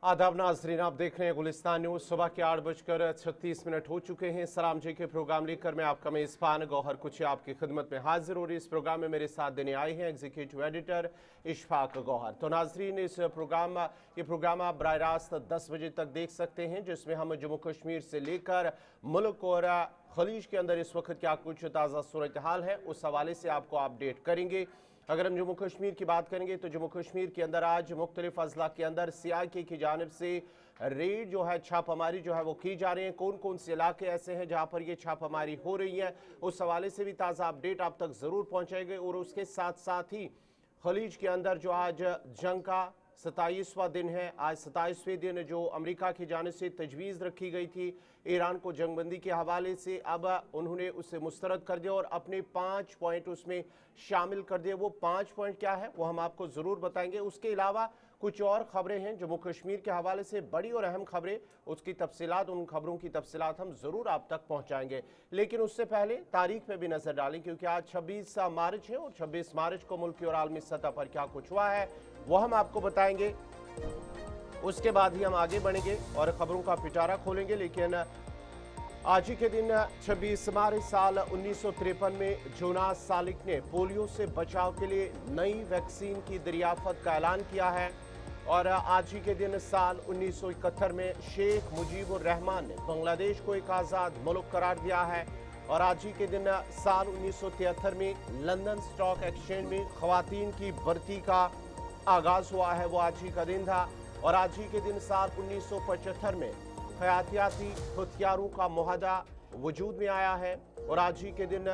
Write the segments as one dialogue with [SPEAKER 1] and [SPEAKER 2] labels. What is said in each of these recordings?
[SPEAKER 1] आदाब नाजरीन, आप देख रहे हैं गुलिस्तान न्यूज। सुबह के 8:36 हो चुके हैं। सलाम जी के प्रोग्राम लेकर मैं आपका मेज़बान गौहर कुछ आपकी खिदमत में हाजिर हो रही। इस प्रोग्राम में मेरे साथ देने आए हैं एग्जीक्यूटिव एडिटर इशफाक गौहर। तो नाजरीन, ये प्रोग्राम आप बराह रास्त 10 बजे तक देख सकते हैं, जिसमें हम जम्मू कश्मीर से लेकर मुल्क और खलीज के अंदर इस वक्त क्या कुछ ताज़ा सूरत हाल है उस हवाले से आपको अपडेट करेंगे। अगर हम जम्मू कश्मीर की बात करेंगे तो जम्मू कश्मीर के अंदर आज मुख्तलिफ अजला के अंदर CIK की जानिब से रेड जो है, छापामारी जो है वो की जा रही है। कौन कौन से इलाके ऐसे हैं जहां पर ये छापामारी हो रही है, उस हवाले से भी ताज़ा अपडेट आप तक ज़रूर पहुंचाएंगे। और उसके साथ साथ ही खलीज के अंदर जो आज जंग का 27वां दिन है, आज 27वें दिन जो अमेरिका की जानिब से तजवीज़ रखी गई थी ईरान को जंगबंदी के हवाले से, अब उन्होंने उसे मुस्तरद कर दिया और अपने 5 पॉइंट उसमें शामिल कर दिए। वो 5 पॉइंट क्या है वो हम आपको ज़रूर बताएंगे। उसके अलावा कुछ और खबरें हैं जम्मू कश्मीर के हवाले से, बड़ी और अहम खबरें, उसकी तफसीलात, उन खबरों की तफसीलात हम ज़रूर आप तक पहुँचाएंगे। लेकिन उससे पहले तारीख पे भी नज़र डालें, क्योंकि आज 26 मार्च है और 26 मार्च को मुल्की और आलमी सतह पर क्या कुछ हुआ है वो हम आपको बताएंगे। उसके बाद ही हम आगे बढ़ेंगे और खबरों का पिटारा खोलेंगे। लेकिन आज ही के दिन 26 मार्च साल 1953 में जोनास सालिक ने पोलियो से बचाव के लिए नई वैक्सीन की दरियाफत का ऐलान किया है। और आज ही के दिन साल 1971 में शेख मुजीबुर रहमान ने बांग्लादेश को एक आज़ाद मुल्क करार दिया है। और आज ही के दिन साल 1973 में लंदन स्टॉक एक्सचेंज में खवातीन की भर्ती का आगाज हुआ है, वो आज ही का दिन था। और आज ही के दिन साल 1975 में हयातियाती हथियारों का मुआहदा वजूद में आया है। और आज ही के दिन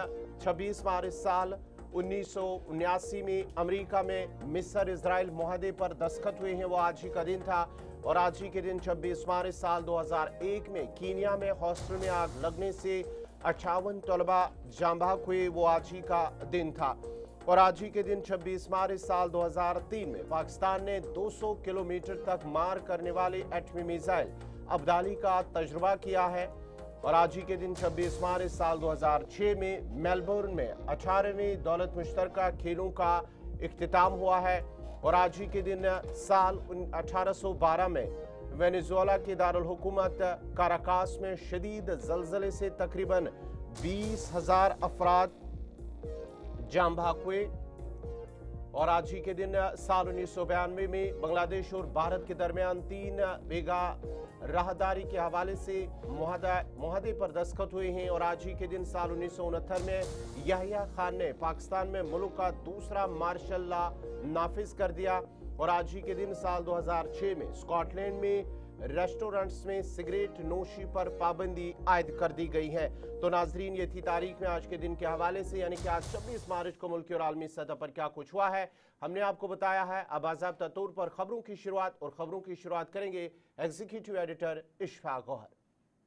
[SPEAKER 1] 26 मार्च साल 1979 में अमेरिका में मिस्र इजराइल मुआहदे पर दस्तखत हुए हैं, वो आज ही का दिन था। और आज ही के दिन 26 मार्च साल 2001 में कीनिया में हॉस्टल में आग लगने से 58 तलबा जाँ बहक हुए, वो आज ही का दिन था। और आज ही के दिन 26 मार्च साल 2003 में पाकिस्तान ने 200 किलोमीटर तक मार करने वाले एटमी मिसाइल अब्दाली का तजुर्बा किया है। और आज ही के दिन 26 मार्च साल 2006 में मेलबर्न में 18वीं दौलत मुश्तरका खेलों का इख्तिताम हुआ है। और आज ही के दिन साल 1812 में वेनेजुएला के दारुल हुकूमत काराकास में शदीद जलजले से तकरीबन 20,000 अफराद जाँ बहक हुए। और आज ही के दिन साल 1992 में बांग्लादेश और भारत के दरमियान 3 बेगा राहदारी के हवाले से मुआहदे पर दस्तखत हुए हैं। और आज ही के दिन साल 1969 में याहिया खान ने पाकिस्तान में मुल्क का दूसरा मार्शल लॉ नाफिज कर दिया। और आज ही के दिन साल 2006 में स्कॉटलैंड में रेस्टोरेंट्स में सिगरेट नोशी पर पाबंदी आयद कर दी गई है। तो नाजरीन, ये थी तारीख में आज के दिन के हवाले से, यानी कि आज 26 मार्च को मुल्की और आलमी सतह पर क्या कुछ हुआ है हमने आपको बताया है। अब बाज़ाब्ता तौर पर खबरों की शुरुआत करेंगे एग्जीक्यूटिव एडिटर इशफाक गौहर।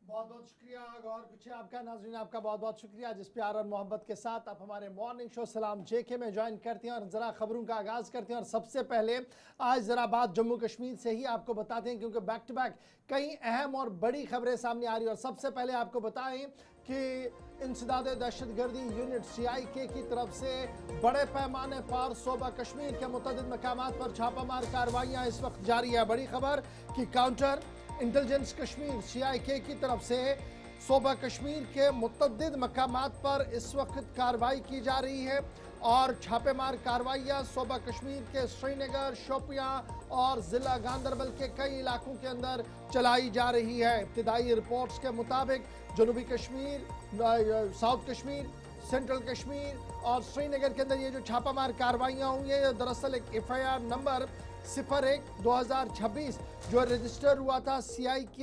[SPEAKER 2] बहुत बहुत शुक्रिया गौर कुछ आपका। नाज़रीन, आपका बहुत बहुत शुक्रिया जिस प्यार और मोहब्बत के साथ आप हमारे मॉर्निंग शो सलाम JK में ज्वाइन करते हैं और ज़रा खबरों का आगाज़ करते हैं। और सबसे पहले आज ज़रा बात जम्मू कश्मीर से ही आपको बताते हैं, क्योंकि बैक टू बैक कई अहम और बड़ी खबरें सामने आ रही हैं। और सबसे पहले आपको बताएं कि इंसदाद दहशतगर्दी यूनिट CIK की तरफ से बड़े पैमाने पर सूबा कश्मीर के मुतअद्दिद मकामात पर छापामार कार्रवाइयाँ इस वक्त जारी है। बड़ी खबर कि काउंटर इंटेलिजेंस कश्मीर CIK की तरफ से सूबा कश्मीर के मुतअद्दिद मकामात पर इस वक्त कार्रवाई की जा रही है। और छापेमार कार्रवाइयाँ सूबा कश्मीर के श्रीनगर, शोपियां और ज़िला गांदरबल के कई इलाकों के अंदर चलाई जा रही है। इब्तिदाई रिपोर्ट्स के मुताबिक जनूबी कश्मीर, साउथ कश्मीर, सेंट्रल कश्मीर और श्रीनगर के अंदर ये जो छापामार कार्रवाइयाँ हुई हैं, दरअसल एक FIR नंबर 01/2026 जो रजिस्टर हुआ था CIK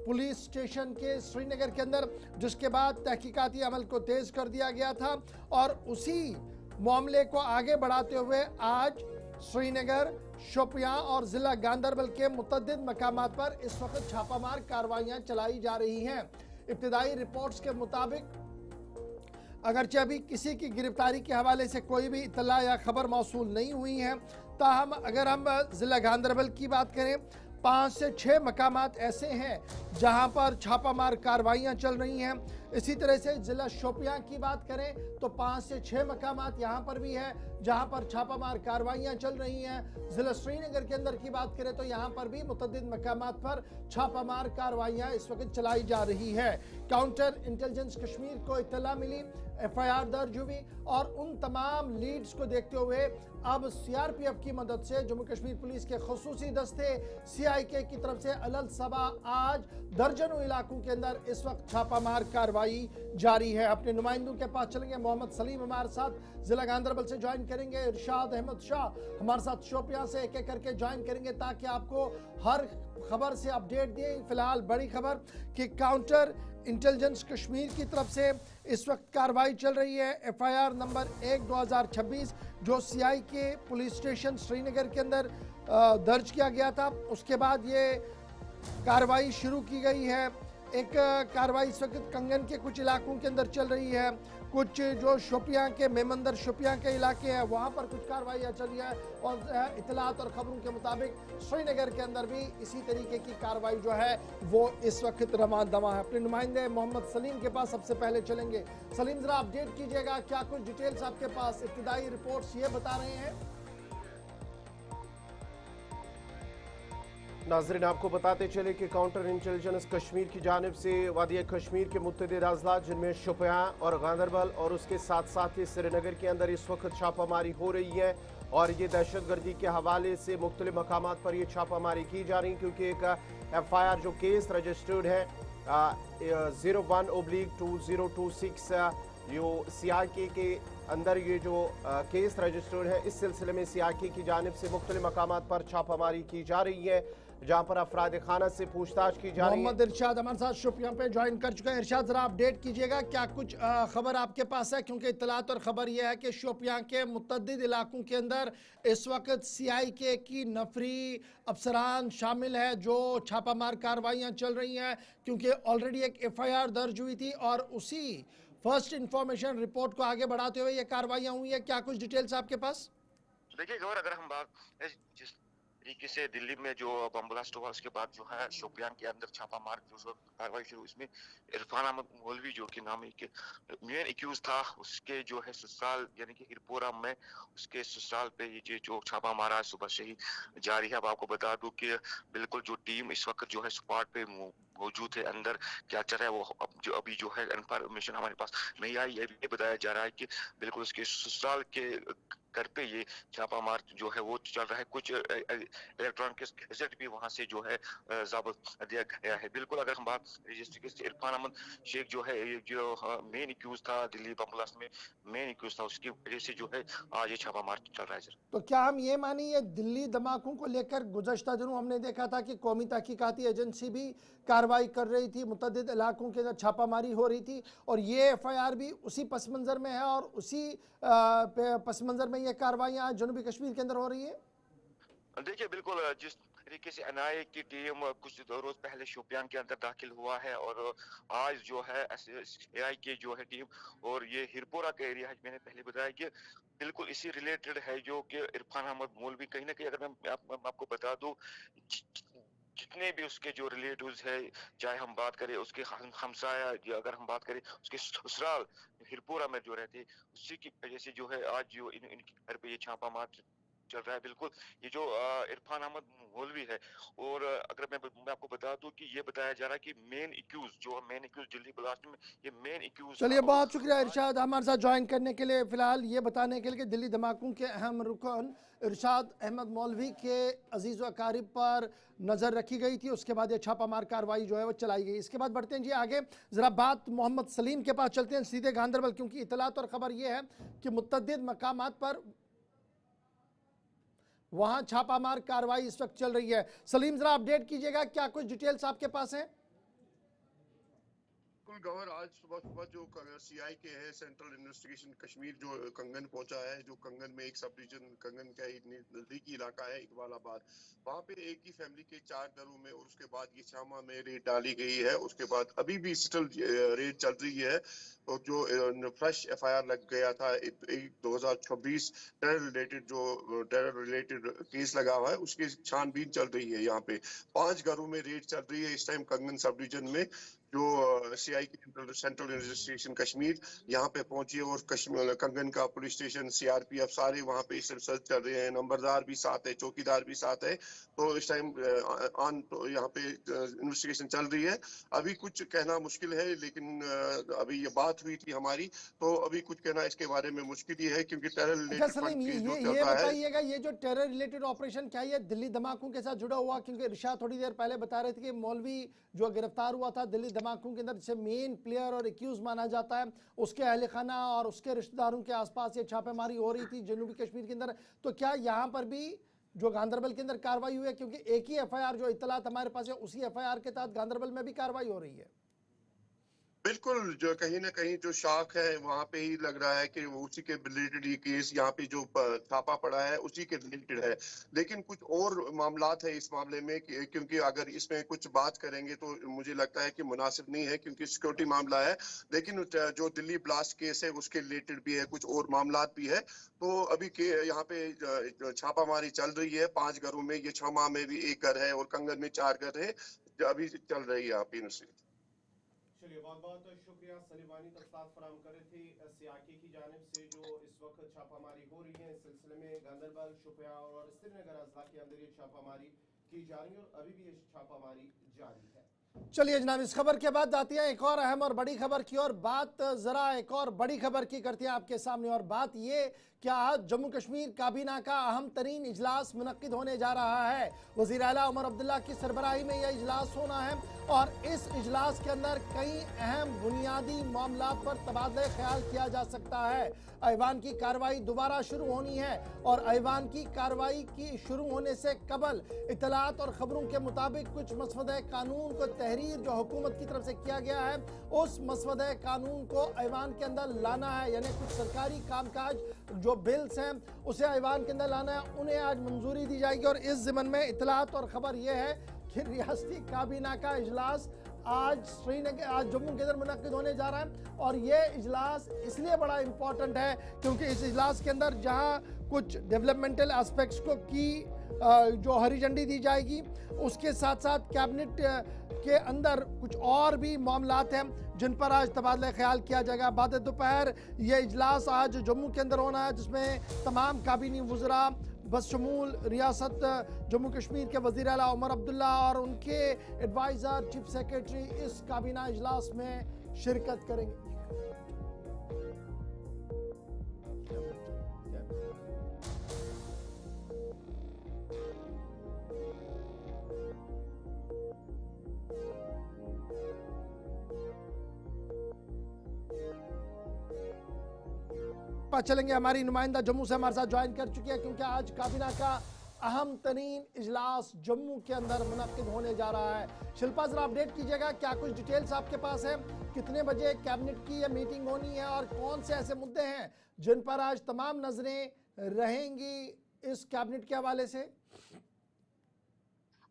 [SPEAKER 2] पुलिस स्टेशन के श्रीनगर के अंदर, जिसके बाद तहकीकाती अमल को तेज कर दिया गया था। और उसी मामले को आगे बढ़ाते हुए आज श्रीनगर, शोपियां और ज़िला गांदरबल के मुतअद्दिद मकामात पर इस वक्त छापामार कार्रवाइयाँ चलाई जा रही हैं। इब्तिदाई रिपोर्ट्स के मुताबिक अगरचे अभी किसी की गिरफ्तारी के हवाले से कोई भी इत्तला या खबर मौसूल नहीं हुई है, ताहम अगर हम ज़िला गांदरबल की बात करें 5 से 6 मकामात ऐसे हैं जहां पर छापामार कार्रवाइयां चल रही हैं। इसी तरह से जिला शोपियां की बात करें तो 5 से 6 मकामात यहां पर भी है जहां पर छापामार कार्रवाइयां चल रही हैं। जिला श्रीनगर के अंदर की बात करें तो यहां पर भी मुतअद्दिद मकामात पर छापामार कार्रवाइयां इस वक्त चलाई जा रही है। काउंटर इंटेलिजेंस कश्मीर को इत्तला मिली, FIR दर्ज हुई और उन तमाम लीड्स को देखते हुए अब CRPF की मदद से जम्मू कश्मीर पुलिस के खसूसी दस्ते CIK की तरफ से अलल सबा आज दर्जनों इलाकों के अंदर इस वक्त छापामार कार्रवाई जारी है। अपने नुमाइंदों के पास चलेंगे। मोहम्मद सलीम हमारे साथ जिला गांधरबल से ज्वाइन करेंगे, इरशाद अहमद शाह हमारे साथ शोपियां से एक एक करके ज्वाइन करेंगे ताकि आपको हर खबर से अपडेट दें। फिलहाल बड़ी खबर कि काउंटर इंटेलिजेंस कश्मीर की तरफ से इस वक्त कार्रवाई चल रही है। FIR नंबर 1/2026 जो CIK पुलिस स्टेशन श्रीनगर के अंदर दर्ज किया गया था, उसके बाद ये कार्रवाई शुरू की गई है। एक कार्रवाई इस वक्त कंगन के कुछ इलाकों के अंदर चल रही है, कुछ जो शोपियां के मेमंदर शोपियां के इलाके हैं वहाँ पर कुछ कार्रवाइयाँ चल रही है और इतलात और ख़बरों के मुताबिक श्रीनगर के अंदर भी इसी तरीके की कार्रवाई जो है वो इस वक्त रवां दवा है। अपने नुमाइंदे मोहम्मद सलीम के पास सबसे पहले चलेंगे। सलीम ज़रा अपडेट कीजिएगा, क्या कुछ डिटेल्स आपके पास? इब्तिदाई रिपोर्ट्स ये बता रहे हैं।
[SPEAKER 1] नाजरीन आपको बताते चले कि काउंटर इंटेलिजेंस कश्मीर की जानिब से वादिया कश्मीर के मुतअद्दिद अजला जिनमें शोपियां और गांदरबल और उसके साथ साथ ही श्रीनगर के अंदर इस वक्त छापामारी हो रही है और ये दहशतगर्दी के हवाले से मुख्तलिफ मकामात पर यह छापामारी की जा रही, क्योंकि एक FIR जो केस रजिस्टर्ड है 01/2026 जो CIK के अंदर ये जो केस रजिस्टर्ड है, इस सिलसिले में CIK की जानिब से मुख्तलिफ मकामात पर छापामारी की जा रही है जहां पर अफराद खाना से पूछताछ की जा रही है।
[SPEAKER 2] मोहम्मद इरशाद हमारे साथ शोपियां पे ज्वाइन कर चुका है। इरशाद जरा अपडेट कीजिएगा, क्या कुछ खबर आपके पास है? क्योंकि इत्तलात और खबर यह है कि शोपियां के मुतअद्दिद इलाकों के अंदर इस वक्त CIK की नफरी अफसरान शामिल है जो छापामार कार्रवाइयाँ चल रही हैं, क्योंकि ऑलरेडी एक FIR दर्ज हुई थी और उसी फर्स्ट इंफॉर्मेशन रिपोर्ट को आगे बढ़ाते हुए ये कार्रवाइयाँ हुई है। क्या कुछ डिटेल्स आपके पास?
[SPEAKER 3] देखिए गौर, अगर हम बात जिस तरीके से दिल्ली में जो बम ब्लास्ट हुआ उसके बाद जो है शोपियां के अंदर छापा मार जो कार्रवाई शुरू, इसमें इरफान अहमद मौलवी जो कि नाम के मेन एक्यूज था, उसके जो है ससुराल यानी कि हिरपोरा में उसके ससुराल पे ये जो छापा मारा सुबह से ही जारी है। अब आपको बता दूं कि बिल्कुल जो टीम इस वक्त जो है स्पॉट पे मौजूद है, अंदर क्या चल रहा है वो जो अभी जो है इन्फॉर्मेशन हमारे पास नहीं आई। ये बताया जा रहा है कि बिल्कुल उसके ससुराल के घर पे ये छापा मार जो है वो चल रहा है। कुछ इलेक्ट्रॉनिक गैजेट भी वहां से जो है जब्त दिया गया है। बिल्कुल अगर हम बात रजिस्ट्री से इरफान अहमद शेख जो है ये जो मेन एक्यूज था दिल्ली बम ब्लास्ट में मेन एक्यूज था, उसकी वजह से जो है आज ये छापा मार चल रहा है सर।
[SPEAKER 2] तो क्या हम ये मानी ये दिल्ली धमाकों को लेकर गुज़श्ता दिनों हमने देखा था कि कौमी तहकीकाती एजेंसी भी कार्रवाई कर रही थी, मुतअद्दिद इलाकों के अंदर छापामारी हो रही थी और ये FIR भी उसी पस मंज़र में है और उसी पस मंज़र में ये कार्रवाइयाँ आज जनूबी कश्मीर के अंदर हो रही है?
[SPEAKER 3] देखिए बिल्कुल जिस तरीके से NIA की टीम कुछ रोज पहले शोपियान के अंदर दाखिल हुआ है और आज जो है SAI की जो है टीम और ये हिरपोरा का एरिया है, मैंने पहले बताया कि बिल्कुल इसी रिलेटेड है जो कि इरफान अहमद मौलवी कहीं ना कहीं अगर मैं आपको बता दूं जितने भी उसके जो रिलेटिव्स है, चाहे हम बात करें उसके हमसाया या अगर हम बात करें उसके ससुराल हिरपोरा में जो रहते उसी की वजह से जो है आज जो इनके घर पे ये छापा मार चल रहा है। बिल्कुल ये जो इरफान अहमद मौलवी है और अगर मैं आपको बता दूं कि ये बताया जा रहा है कि मेन एक्यूज दिल्ली ब्लास्ट में ये मेन एक्यूज।
[SPEAKER 2] चलिए बहुत शुक्रिया इरशाद हमारे साथ ज्वाइन करने के लिए। फिलहाल ये बताने के लिए कि दिल्ली धमाकों के अहम रुकन इरशाद अहमद मौलवी के अजीज़ व अकारिब पर नज़र रखी गई थी, उसके बाद ये छापामार कार्रवाई जो है वो चलाई गई। इसके बाद बढ़ते हैं जी आगे, ज़रा बात मोहम्मद सलीम के पास चलते हैं सीधे गांधरबल, क्योंकि इतलात और ख़बर ये है कि मुतअद्दिद मकामात पर वहां छापामार कार्रवाई इस वक्त चल रही है। सलीम जरा अपडेट कीजिएगा, क्या कुछ डिटेल्स आपके पास हैं?
[SPEAKER 4] बिल्कुल गौहर, आज सुबह सुबह जो सीआई के है सेंट्रल इन्वेस्टिगेशन कश्मीर जो कंगन पहुंचा है, जो कंगन में एक सब डिवीजन कंगन का ही नजदीकी इलाका है इकबालाबाद, वहां पे एक ही फैमिली के 4 घरों में, और उसके बाद ये शामा में रेड डाली गई है। उसके बाद अभी भी स्टिल रेड चल रही है, और जो फ्रेश एफआईआर लग गया था 2026 टेरर रिलेटेड केस लगा हुआ है, उसकी छानबीन चल रही है। यहाँ पे 5 घरों में रेड चल रही है इस टाइम कंगन सब डिवीजन में। जो सीआई की सेंट्रल इन्वेस्टिगेशन कश्मीर यहाँ पे पहुंची है, और कश्मीर कंगन का पुलिस स्टेशन, सीआरपीएफ सारे वहाँ पे इस सर्च कर रहे हैं। नंबरदार भी साथ है, चौकीदार भी साथ है। तो इस टाइम तो यहाँ पे इन्वेस्टिगेशन चल रही है। अभी कुछ कहना मुश्किल है, लेकिन अभी ये बात हुई थी हमारी, तो अभी कुछ कहना इसके बारे में मुश्किल ही है, क्योंकि टेरर
[SPEAKER 2] अच्छा
[SPEAKER 4] रिलेटेड
[SPEAKER 2] सलीम,
[SPEAKER 4] फंड केस जो चल
[SPEAKER 2] ये
[SPEAKER 4] रहा है।
[SPEAKER 2] बताइएगा, ये जो टेरर रिलेटेड ऑपरेशन क्या ये दिल्ली धमाकों के साथ जुड़ा हुआ? क्योंकि इरशाद थोड़ी देर पहले बता रहे थे कि मौलवी जो गिरफ्तार हुआ था दिल्ली धमाकों के अंदर, जिसे मेन प्लेयर और एक्यूज माना जाता है, उसके अहल खाना और उसके रिश्तेदारों के आसपास ये छापेमारी हो रही थी जनूबी कश्मीर के अंदर। तो क्या यहाँ पर भी जो गांधरबल के अंदर कार्रवाई हुई है? क्योंकि एक ही एफआईआर जो इतलात हमारे पास है, उसी एफआईआर के तहत गांधरबल में भी कार्रवाई हो रही है।
[SPEAKER 4] बिल्कुल, जो कहीं ना कहीं जो शाख है वहां पे ही लग रहा है कि वो उसी के रिलेटेड ये केस यहाँ पे जो छापा पड़ा है उसी के रिलेटेड है। लेकिन कुछ और मामलात है इस मामले में, क्योंकि अगर इसमें कुछ बात करेंगे तो मुझे लगता है कि मुनासिब नहीं है, क्योंकि सिक्योरिटी मामला है। लेकिन जो दिल्ली ब्लास्ट केस है उसके रिलेटेड भी है, कुछ और मामलात भी है। तो अभी के यहाँ पे छापामारी चल रही है 5 घरों में। ये छमा में भी 1 घर है, और कंगन में 4 घर है, जो अभी चल रही है यहाँ पे।
[SPEAKER 1] चलिए, बहुत बहुत शुक्रिया सलीमानी, तफसीलात फराहम कर रहे थे सीआईए की जानिब से जो इस वक्त छापामारी हो रही है इस सिलसिले में। गांधरबल, शोपियां और श्रीनगर अजला के अंदर ये छापामारी की जा रही है, और अभी भी ये छापामारी जारी है।
[SPEAKER 2] चलिए जनाब, इस खबर के बाद आती है एक और अहम और बड़ी खबर की, और बात जरा एक और बड़ी खबर की करते हैं आपके सामने। और बात ये कि आज जम्मू कश्मीर काबीना का अहम तरीन इजलास मुनक्किद होने जा रहा है। वज़ीर आला उमर अब्दुल्ला की सरबराही में यह इजलास होना है, और इस इजलास के अंदर कई अहम बुनियादी मामलात पर तबादला ख्याल किया जा सकता है। ऐवान की कार्रवाई दोबारा शुरू होनी है, और ऐवान की कार्रवाई की शुरू होने से कबल इतलात और खबरों के मुताबिक कुछ मसवदे कानून को तहरीर जो हुकूमत की तरफ से किया गया है, उस मसवदे कानून को ऐवान के अंदर लाना है। यानी कुछ सरकारी कामकाज जो बिल्स हैं उसे ऐवान के अंदर लाना है, उन्हें आज मंजूरी दी जाएगी। और इस ज़िमन में इतलात और ख़बर यह है कि रियासती काबीना का इजलास आज जम्मू के अंदर मुनक्किद होने जा रहा है। और ये इजलास इसलिए बड़ा इंपॉर्टेंट है क्योंकि इस इजलास के अंदर जहां कुछ डेवलपमेंटल एस्पेक्ट्स को की जो हरी झंडी दी जाएगी, उसके साथ साथ कैबिनेट के अंदर कुछ और भी मामलात हैं जिन पर आज तबादला ख्याल किया जाएगा। बाद दोपहर ये इजलास आज जम्मू के अंदर होना है, जिसमें तमाम काबीनी वज़रा बशमूल रियासत जम्मू कश्मीर के वज़ीर आला उमर अब्दुल्ला और उनके एडवाइज़र चीफ सेक्रेटरी इस काबीना इजलास में शिरकत करेंगे। चलेंगे, हमारी नुमाइंदा जम्मू से हमारे साथ ज्वाइन कर चुकी है, क्योंकि आज काबीना का अहम तरीन इजलास जम्मू के अंदर मुनक्किद होने जा रहा है। शिल्पा जरा अपडेट कीजिएगा, क्या कुछ डिटेल्स आपके पास है? कितने बजे कैबिनेट की यह मीटिंग होनी है, और कौन से ऐसे मुद्दे हैं जिन पर आज तमाम नजरें रहेंगी इस कैबिनेट के हवाले से?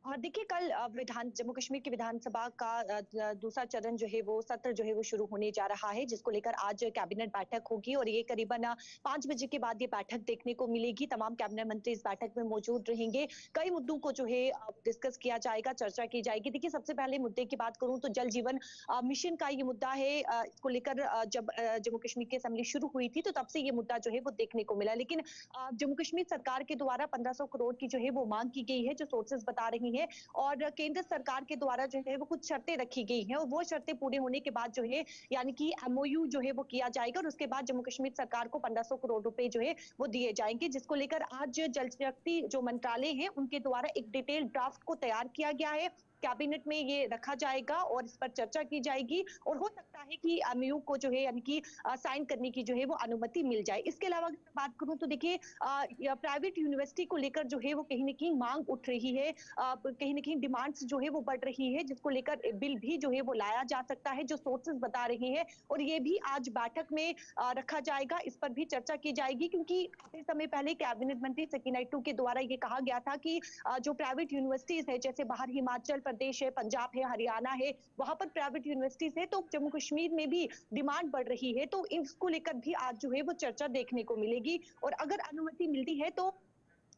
[SPEAKER 5] और देखिए, कल जम्मू कश्मीर की विधानसभा का दूसरा चरण जो है वो सत्र जो है वो शुरू होने जा रहा है, जिसको लेकर आज कैबिनेट बैठक होगी, और ये करीबन 5 बजे के बाद ये बैठक देखने को मिलेगी। तमाम कैबिनेट मंत्री इस बैठक में मौजूद रहेंगे। कई मुद्दों को जो है डिस्कस किया जाएगा, चर्चा की जाएगी। देखिए, सबसे पहले मुद्दे की बात करूं तो जल जीवन मिशन का ये मुद्दा है। इसको लेकर जब जम्मू कश्मीर की असेंबली शुरू हुई थी तो तब से ये मुद्दा जो है वो देखने को मिला, लेकिन जम्मू कश्मीर सरकार के द्वारा 1500 करोड़ की जो है वो मांग की गई है, जो सोर्सेज बता रही है, और केंद्र सरकार के द्वारा जो है वो कुछ शर्तें रखी गई हैं, और वो शर्तें पूरी होने के बाद जो है यानी कि एमओयू जो है वो किया जाएगा, और उसके बाद जम्मू कश्मीर सरकार को 1500 करोड़ रुपए जो है वो दिए जाएंगे, जिसको लेकर आज जल शक्ति जो मंत्रालय है उनके द्वारा एक डिटेल ड्राफ्ट को तैयार किया गया है। कैबिनेट में ये रखा जाएगा और इस पर चर्चा की जाएगी और हो सकता है कि एमयू को जो है यानी कि साइन करने की जो है वो अनुमति मिल जाए। इसके अलावा अगर मैं बात करूं तो देखिए प्राइवेट यूनिवर्सिटी को लेकर जो है वो कहीं ना कहीं मांग उठ रही है, कहीं ना कहीं डिमांड्स जो है वो बढ़ रही है, जिसको लेकर बिल भी जो है वो लाया जा सकता है, जो सोर्सेज बता रहे हैं। और ये भी आज बैठक में रखा जाएगा, इस पर भी चर्चा की जाएगी, क्योंकि काफी समय पहले कैबिनेट मंत्री सकीना इट्टू के द्वारा ये कहा गया था कि जो प्राइवेट यूनिवर्सिटीज है, जैसे बाहर हिमाचल प्रदेश है, पंजाब है, हरियाणा है, वहां पर प्राइवेट यूनिवर्सिटीज है, तो जम्मू कश्मीर में भी डिमांड बढ़ रही है, तो इसको लेकर भी आज जो है वो चर्चा देखने को मिलेगी। और अगर अनुमति मिलती है तो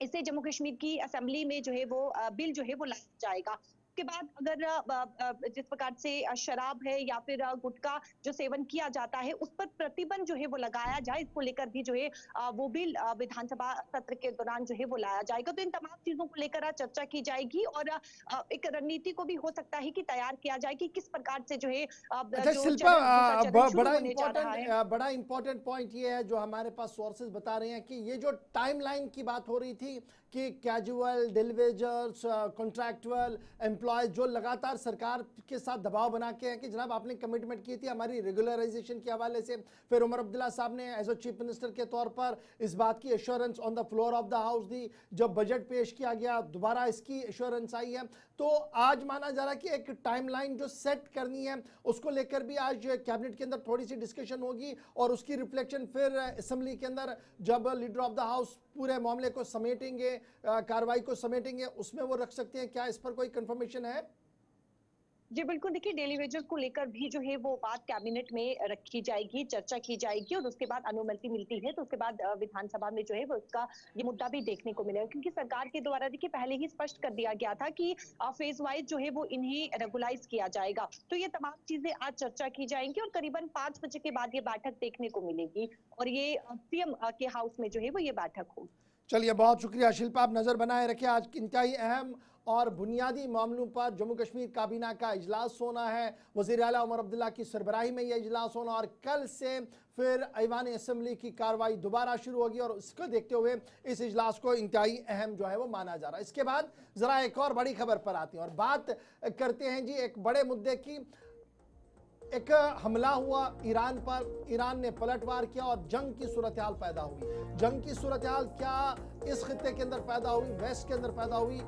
[SPEAKER 5] इसे जम्मू कश्मीर की असेंबली में जो है वो बिल जो है वो लाया जाएगा। उसके बाद अगर जिस प्रकार से शराब है या फिर गुटखा जो सेवन किया जाता है उस पर प्रतिबंध जो है वो लगाया जाए, इसको लेकर भी जो है वो बिल विधानसभा सत्र के दौरान जो है वो लाया जाएगा। तो इन तमाम चीजों को लेकर आज चर्चा की जाएगी और एक रणनीति को भी हो सकता है कि तैयार किया जाए कि किस प्रकार से जो है
[SPEAKER 2] अच्छा
[SPEAKER 5] जो
[SPEAKER 2] शिल्पा,
[SPEAKER 5] दूसरा चरण शुरू होने जा रहा है।
[SPEAKER 2] बड़ा इंपॉर्टेंट पॉइंट ये है जो हमारे पास सोर्सेज बता रहे हैं कि ये जो टाइमलाइन की बात हो रही थी कि कैजुअल डिलीवेजर्स कॉन्ट्रैक्चुअल एम्प्लॉयज जो लगातार सरकार के साथ दबाव बना के हैं कि जनाब आपने कमिटमेंट की थी हमारी रेगुलराइजेशन के हवाले से, फिर उमर अब्दुल्ला साहब ने एज ए चीफ मिनिस्टर के तौर पर इस बात की assurance on the floor of the house दी, जब बजट पेश किया गया दोबारा इसकी एश्योरेंस आई है। तो आज माना जा रहा है कि एक टाइमलाइन जो सेट करनी है उसको लेकर भी आज कैबिनेट के अंदर थोड़ी सी डिस्कशन होगी और उसकी रिफ्लेक्शन फिर असेंबली के अंदर जब लीडर ऑफ द हाउस पूरे मामले को समेटेंगे, कार्रवाई को समेटेंगे, उसमें वो रख सकते हैं। क्या इस पर कोई कंफर्मेशन है?
[SPEAKER 5] जी बिल्कुल, देखिए डेली वेजेस को लेकर भी जो है वो बात कैबिनेट में रखी जाएगी, चर्चा की जाएगी और उसके बाद अनुमति मिलती है तो उसके बाद विधानसभा में जो है वो इसका ये मुद्दा भी देखने को मिलेगा, क्योंकि सरकार के द्वारा देखिए पहले ही स्पष्ट कर दिया गया था कि फेज वाइज जो है वो इन्हें रेगुलाइज किया जाएगा। तो ये तमाम चीजें आज चर्चा की जाएंगी और करीबन 5 बजे के बाद ये बैठक देखने को मिलेगी और ये सीएम के हाउस में जो है वो ये बैठक होगी।
[SPEAKER 2] चलिए, बहुत शुक्रिया शिल्पा, आप नज़र बनाए रखें। आज इंतहाई अहम और बुनियादी मामलों पर जम्मू कश्मीर काबीना का इजलास होना है, वज़ीर आला उमर अब्दुल्ला की सरबराही में यह इजलास होना और कल से फिर ऐवान असेंबली की कार्रवाई दोबारा शुरू होगी और इसको देखते हुए इस इजलास को इंतहाई अहम जो है वो माना जा रहा है। इसके बाद ज़रा एक और बड़ी खबर पर आती हैं और बात करते हैं जी एक बड़े मुद्दे की। एक हमला हुआ ईरान पर, ईरान ने पलटवार किया और जंग की सूरत हाल पैदा हुई। जंग की सूरत हाल क्या इस खित्ते के अंदर पैदा हुई, वेस्ट के अंदर पैदा हुई,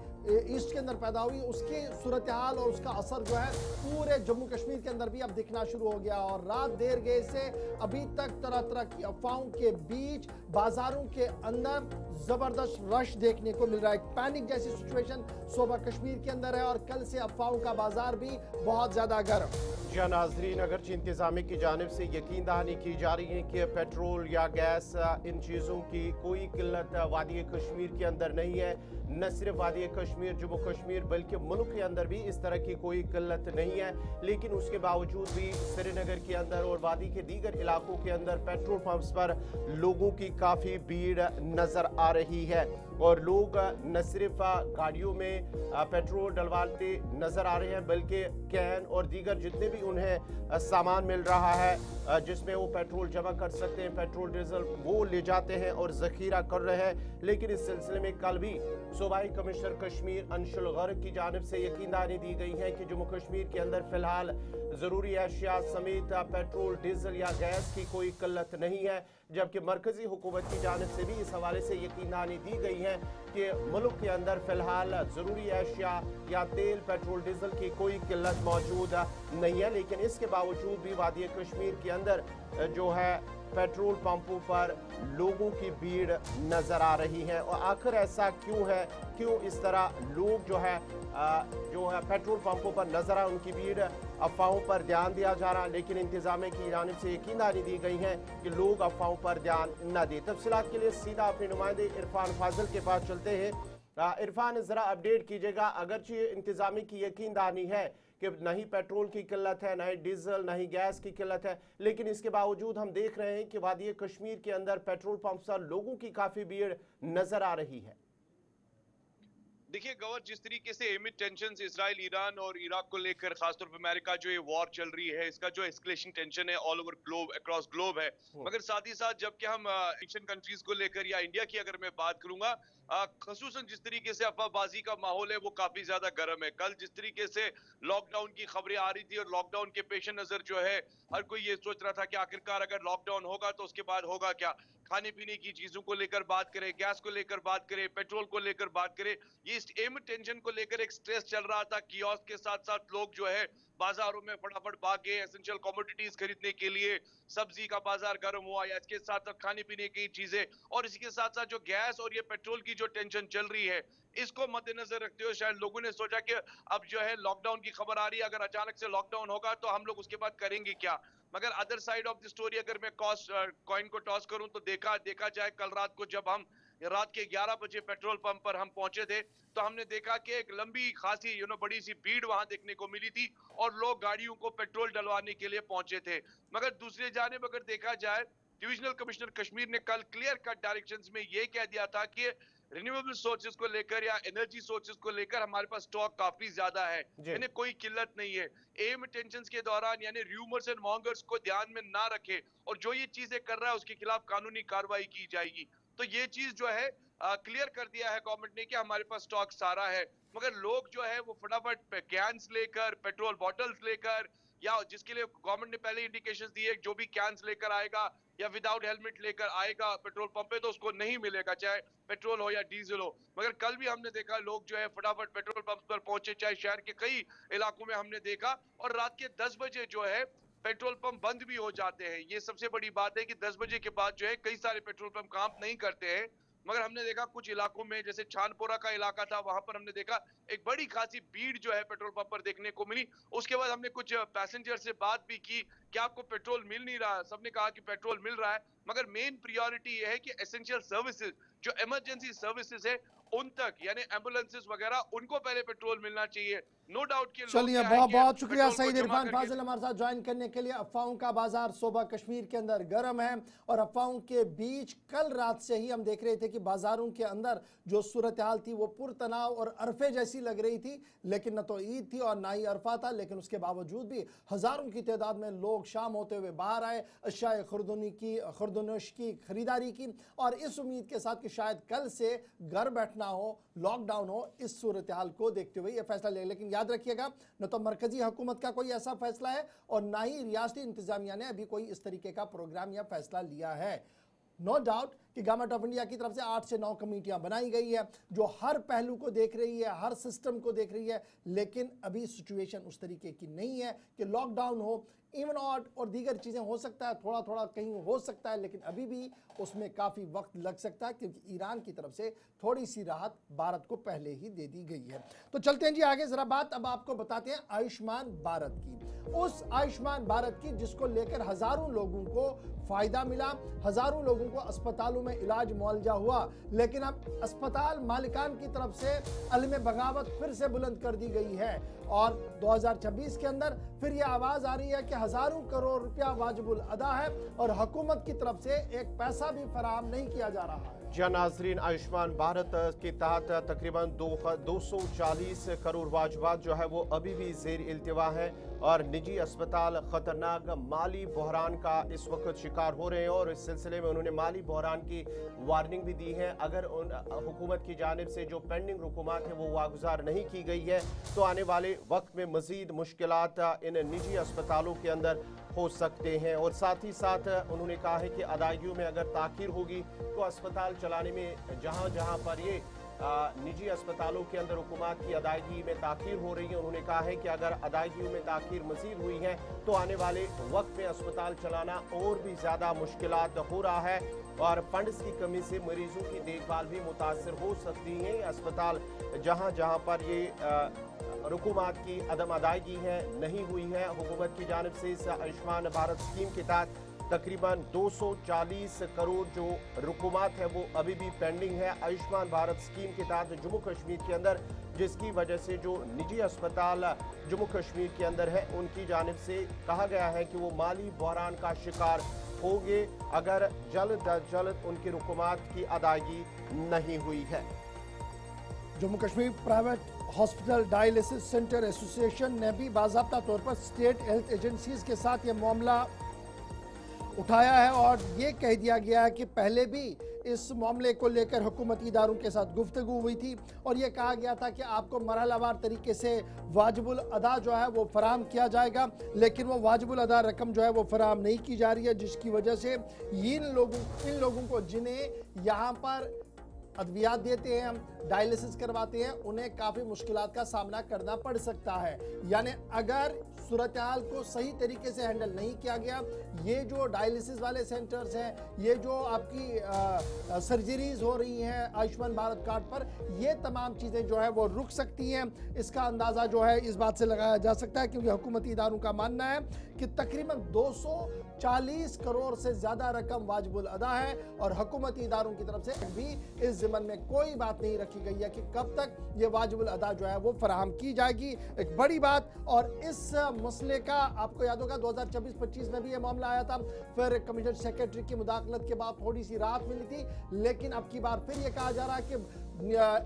[SPEAKER 2] ईस्ट के अंदर पैदा हुई, उसकी सूरत हाल और उसका असर जो है पूरे जम्मू कश्मीर के अंदर भी अब दिखना शुरू हो गया। और रात देर गए से अभी तक तरह तरह की अफवाहों के बीच बाजारों के अंदर जबरदस्त रश देखने को मिल रहा है। पैनिक जैसी सिचुएशन सूबा कश्मीर के अंदर है और कल से अफवाहों का बाजार भी बहुत ज्यादा गर्म।
[SPEAKER 1] जी नाजरीन, अगरचे इंतजामी की जानिब से यकीन दहानी की जा रही है कि पेट्रोल या गैस इन चीज़ों की कोई किल्लत वादी कश्मीर के अंदर नहीं है। न सिर्फ वादी कश्मीर जम्मू कश्मीर बल्कि मुल्क के अंदर भी इस तरह की कोई किल्लत नहीं है, लेकिन उसके बावजूद भी श्रीनगर के अंदर और वादी के दीगर इलाकों के अंदर पेट्रोल पंप्स पर लोगों की काफ़ी भीड़ नज़र आ रही है और लोग न सिर्फ गाड़ियों में पेट्रोल डलवाते नज़र आ रहे हैं बल्कि कैन और दीगर जितने भी उन्हें सामान मिल रहा है जिसमें वो पेट्रोल जमा कर सकते हैं, पेट्रोल डीजल, वो ले जाते हैं और ज़ख़ीरा कर रहे हैं। लेकिन इस सिलसिले में कल भी सूबाई कमिश्नर कश्मीर अंशुल गर्ग की जानिब से यकीनदानी दी गई है कि जम्मू कश्मीर के अंदर फ़िलहाल ज़रूरी अशिया समेत पेट्रोल डीजल या गैस की कोई किल्लत नहीं है, जबकि मरकजी हुकूमत की जानिब से भी इस हवाले से यकीनदानी दी गई है कि मुल्क के अंदर फ़िलहाल ज़रूरी अशिया या तेल, पेट्रोल, डीजल की कोई किल्लत मौजूद नहीं है। लेकिन इसके बावजूद भी वादी कश्मीर के अंदर जो है पेट्रोल पंपों पर लोगों की भीड़ नज़र आ रही है। और आखिर ऐसा क्यों है, क्यों इस तरह लोग जो है पेट्रोल पंपों पर नज़र आ उनकी भीड़, अफवाहों पर ध्यान दिया जा रहा, लेकिन इंतजामिया की जानिब से यकीनदानी दी गई है कि लोग अफवाहों पर ध्यान न दें। तफसीलात के लिए सीधा अपने नुमाइंदे इरफान फाजिल के पास चलते हैं। इरफान, ज़रा अपडेट कीजिएगा। अगरचे इंतजामी की यकीनदानी है कि नहीं पेट्रोल की किल्लत है, नहीं डीजल, नहीं गैस की किल्लत है, लेकिन इसके बावजूद हम देख रहे हैं कि वादी कश्मीर के अंदर पेट्रोल पंप पर लोगों की काफ़ी भीड़ नज़र आ रही है।
[SPEAKER 6] देखिए गवर, जिस तरीके से एमिड टेंशन इजराइल, ईरान और इराक को लेकर खासतौर पर अमेरिका जो ये वॉर चल रही है, इसका जो एस्केलेशन टेंशन है all over globe, across globe है, मगर साथ ही साथ जबकि हम एशियन कंट्रीज को लेकर या इंडिया की अगर मैं बात करूंगा खसूसन जिस तरीके से अफवाहबाजी का माहौल है वो काफी ज्यादा गर्म है। कल जिस तरीके से लॉकडाउन की खबरें आ रही थी और लॉकडाउन के पेश नजर जो है हर कोई ये सोच रहा था कि आखिरकार अगर लॉकडाउन होगा तो उसके बाद होगा क्या, खाने पीने की चीजों को लेकर बात करें, गैस को लेकर बात करें, पेट्रोल को लेकर बात करें, ये एम टेंशन को लेकर एक स्ट्रेस चल रहा था। कियोस्क के साथ साथ लोग जो है बाजारों में फटाफट भाग गए एसेंशियल कमोडिटीज खरीदने के लिए, सब्जी का बाजार गर्म हुआ या इसके साथ साथ खाने पीने की चीजें, और इसके साथ साथ जो गैस और ये पेट्रोल की जो टेंशन चल रही है इसको मद्देनजर रखते हुए शायद लोगों ने सोचा कि अब जो है लॉकडाउन की खबर आ रही है, अगर अचानक से लॉकडाउन होगा तो हम लोग उसके बाद करेंगे क्या। मगर other side of the story अगर मैं कॉइन को टॉस करूं तो देखा जाए कल रात को जब हम रात के 11 बजे पेट्रोल पंप पर हम पहुंचे थे तो हमने देखा कि एक लंबी खासी बड़ी सी भीड़ वहां देखने को मिली थी और लोग गाड़ियों को पेट्रोल डलवाने के लिए पहुंचे थे। मगर दूसरी जानिब अगर देखा जाए डिविजनल कमिश्नर कश्मीर ने कल क्लियर कट डायरेक्शंस में ये कह दिया था कि रिन्यूएबल सोर्सेज को लेकर या एनर्जी सोर्सेज को लेकर हमारे पास स्टॉक काफी ज्यादा है, यानी कोई किल्लत नहीं है। एम टेंशंस के दौरान यानी र्यूमर्स एंड मॉन्गर्स को ध्यान में ना रखे और जो ये चीजें कर रहा है उसके खिलाफ कानूनी कार्रवाई की जाएगी। तो ये चीज जो है क्लियर कर दिया है गवर्नमेंट ने कि हमारे पास स्टॉक सारा है। मगर लोग जो है वो फटाफट कैंस लेकर, पेट्रोल बॉटल्स लेकर, या जिसके लिए गवर्नमेंट ने पहले इंडिकेशंस दी है जो भी कैंस लेकर आएगा या विदाउट हेलमेट लेकर आएगा पेट्रोल पंप पे तो उसको नहीं मिलेगा, चाहे पेट्रोल हो या डीजल हो। मगर कल भी हमने देखा लोग जो है फटाफट पेट्रोल पंप पर पहुंचे, चाहे शहर के कई इलाकों में हमने देखा, और रात के 10 बजे जो है पेट्रोल पंप बंद भी हो जाते हैं। ये सबसे बड़ी बात है कि 10 बजे के बाद जो है कई सारे पेट्रोल पंप काम नहीं करते हैं। मगर हमने देखा कुछ इलाकों में जैसे छानपोरा का इलाका था वहां पर हमने देखा एक बड़ी खासी भीड़ जो है पेट्रोल पंप पर देखने को मिली। उसके बाद हमने कुछ पैसेंजर से बात भी की कि आपको पेट्रोल मिल नहीं रहा, सबने कहा कि पेट्रोल मिल रहा है, मगर मेन प्रायोरिटी ये है कि एसेंशियल सर्विसेज जो इमरजेंसी सर्विसेज है उन तक यानी एम्बुलेंसेस वगैरह उनको पहले पेट्रोल मिलना चाहिए। नो डाउट कि
[SPEAKER 2] चलिए, बहुत बहुत शुक्रिया सईद इरफान फाजिल हमारे साथ ज्वाइन करने के लिए। अफवाहों का बाजार सूबा कश्मीर के अंदर गर्म है और अफवाहों के बीच कल रात से ही हम देख रहे थे कि बाजारों के अंदर जो सूरत हाल थी वो पुरतनाव और अरफे जैसी लग रही थी, लेकिन न तो ईद थी और ना ही अरफा था, लेकिन उसके बावजूद भी हजारों की तादाद में लोग शाम होते हुए बाहर आए, अशाए खुर्दनोश की खरीदारी की और इस उम्मीद के साथ कि शायद कल से घर बैठना हो, लॉकडाउन हो, इस सूरत हाल को देखते हुए यह फैसला ले। लेकिन याद रखिएगा न तो मरकजी हुकूमत का कोई ऐसा फैसला है और ना ही रियासती इंतजामिया ने अभी कोई इस तरीके का प्रोग्राम या फैसला लिया है। नो डाउट कि गवर्नमेंट ऑफ इंडिया की तरफ से 8 से 9 कमेटियां बनाई गई है जो हर पहलू को देख रही है, हर सिस्टम को देख रही है, लेकिन अभी सिचुएशन उस तरीके की नहीं है कि लॉकडाउन हो, इवन ऑड और दीगर चीज़ें हो सकता है, थोड़ा थोड़ा कहीं हो सकता है, लेकिन अभी भी उसमें काफ़ी वक्त लग सकता है क्योंकि ईरान की तरफ से थोड़ी सी राहत भारत को पहले ही दे दी गई है। तो चलते हैं जी आगे, ज़रा बात अब आपको बताते हैं आयुष्मान भारत की, उस आयुष्मान भारत की जिसको लेकर हज़ारों लोगों को फ़ायदा मिला, हज़ारों लोगों को अस्पतालों में इलाज मुआवजा हुआ, लेकिन अब अस्पताल मालिकान की तरफ से अलम बगावत फिर से बुलंद कर दी गई है और 2026 के अंदर फिर यह आवाज़ आ रही है कि हज़ारों करोड़ रुपया वाजिबुल अदा है और हुकूमत की तरफ से एक पैसा भी फराहम नहीं किया जा रहा है।
[SPEAKER 1] जी नाजरीन, आयुष्मान भारत के तहत तकरीबन 240 करोड़ वाजबात जो है वो अभी भी जेर इल्तिवा है और निजी अस्पताल खतरनाक माली बहरान का इस वक्त शिकार हो रहे हैं और इस सिलसिले में उन्होंने माली बहरान की वार्निंग भी दी है। अगर उन हुकूमत की जानिब से जो पेंडिंग रुकूमात है वो वागुजार नहीं की गई है तो आने वाले वक्त में मजीद मुश्किलात इन निजी अस्पतालों के अंदर हो सकते हैं। और साथ ही साथ उन्होंने कहा है कि अदायगियों में अगर ताखीर होगी तो अस्पताल चलाने में जहां जहां पर ये निजी अस्पतालों के अंदर हुकूमत की अदायगी में ताखीर हो रही है, उन्होंने कहा है कि अगर अदायगियों में ताखीर मजीद हुई है तो आने वाले वक्त में अस्पताल चलाना और भी ज़्यादा मुश्किलात हो रहा है और फंड्स की कमी से मरीजों की देखभाल भी मुतासर हो सकती है। अस्पताल जहां जहां पर ये हुकूमत की अदम अदायगी है नहीं हुई है, हुकूमत की जानिब से इस आयुष्मान भारत स्कीम के तहत तकरीबन 240 करोड़ जो रुकूमात है वो अभी भी पेंडिंग है आयुष्मान भारत स्कीम के तहत जम्मू कश्मीर के अंदर, जिसकी वजह से जो निजी अस्पताल जम्मू कश्मीर के अंदर है उनकी जानिब से कहा गया है कि वो माली बहरान का शिकार होंगे अगर जल्द अज जल्द उनकी रुकूमात की अदायगी नहीं हुई है।
[SPEAKER 2] Jammu Kashmir private hospital dialysis centre association ने भी बाज़ाब्ता तौर पर स्टेट हेल्थ एजेंसीज के साथ ये मामला उठाया है और ये कह दिया गया है कि पहले भी इस मामले को लेकर हुकूमती इदारों के साथ गुफ्तगू हुई थी और ये कहा गया था कि आपको मरहलावार तरीके से वाजिबुल अदा जो है वो फराहम किया जाएगा, लेकिन वो वाजिबुल अदा रकम जो है वो फराहम नहीं की जा रही है, जिसकी वजह से इन लोगों को जिन्हें यहाँ पर अद्वियात देते हैं, हम डायलिसिस करवाते हैं, उन्हें काफ़ी मुश्किलात का सामना करना पड़ सकता है। यानी अगर सूरत हाल को सही तरीके से हैंडल नहीं किया गया, ये जो डायलिसिस वाले सेंटर्स हैं, ये जो आपकी सर्जरीज हो रही हैं आयुष्मान भारत कार्ड पर, ये तमाम चीज़ें जो है वो रुक सकती हैं। इसका अंदाज़ा जो है इस बात से लगाया जा सकता है क्योंकि हुकूमती इदारों का मानना है कि तकरीबन 240 करोड़ से ज़्यादा रकम वाजिबुल अदा है और हुकूमती इदारों की तरफ से भी इस ज़िम्मन में कोई बात नहीं रखी गई है कि कब तक ये वाजिबुल अदा जो है वो फराहम की जाएगी। एक बड़ी बात, और इस मसले का आपको याद होगा 2024-25 में भी ये मामला आया था, फिर कमिश्नर सेक्रेटरी की मुदाखलत के बाद थोड़ी सी राहत मिली थी, लेकिन अब की बार फिर ये कहा जा रहा है कि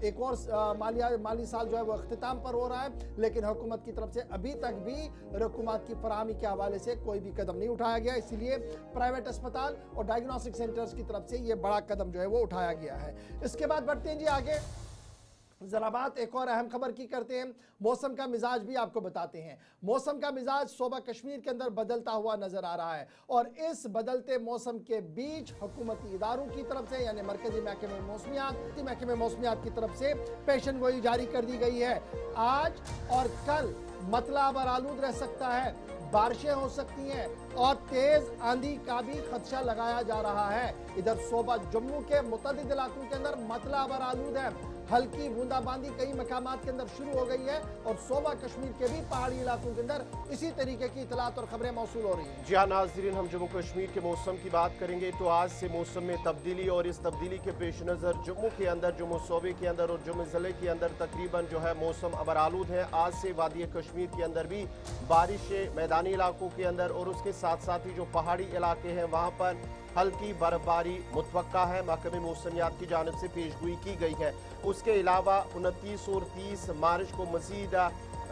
[SPEAKER 2] एक और माली साल जो है वो अख्तिताम पर हो रहा है, लेकिन हुकूमत की तरफ से अभी तक भी रकूमात की फराहमी के हवाले से कोई भी कदम नहीं उठाया गया। इसलिए प्राइवेट अस्पताल और डायग्नोस्टिक सेंटर्स की तरफ से ये बड़ा कदम जो है वो उठाया गया है। इसके बाद बढ़ते हैं जी आगे, जरा बात एक और अहम खबर की करते हैं। मौसम का मिजाज भी आपको बताते हैं। मौसम का मिजाज सूबा कश्मीर के अंदर बदलता हुआ नजर आ रहा है और इस बदलते मौसम के बीच हुकूमती इदारों की तरफ से यानी मरकजी महकमे मौसमियात की तरफ से पेशन गोई जारी कर दी गई है। आज और कल मतला अबर आलूद रह सकता है, बारिशें हो सकती हैं और तेज आंधी का भी खदशा लगाया जा रहा है। इधर सूबा जम्मू के मुतअद्दिद इलाकों के अंदर मतला अबर आलूद है, हल्की बूंदाबांदी कई मकामात के अंदर शुरू हो गई है और सूबा कश्मीर के भी पहाड़ी इलाकों के अंदर इसी तरीके की इतलात और खबरें मौसूल हो रही हैं।
[SPEAKER 1] जी हाँ नाज़रीन, हम जम्मू कश्मीर के मौसम की बात करेंगे तो आज से मौसम में तब्दीली और इस तब्दीली के पेश नज़र जम्मू के अंदर, जम्मू सूबे के अंदर और जम्मू ज़िले के अंदर तकरीबन जो है मौसम अबर आलूद है। आज से वादी कश्मीर के अंदर भी बारिशें मैदानी इलाकों के अंदर और उसके साथ साथ ही जो पहाड़ी इलाके हैं वहाँ पर हल्की बर्फबारी मुतवक्का है, महकमे मौसमियात की जानिब से पेशगोई की गई है। उसके अलावा 29 और 30 मार्च को मज़ीद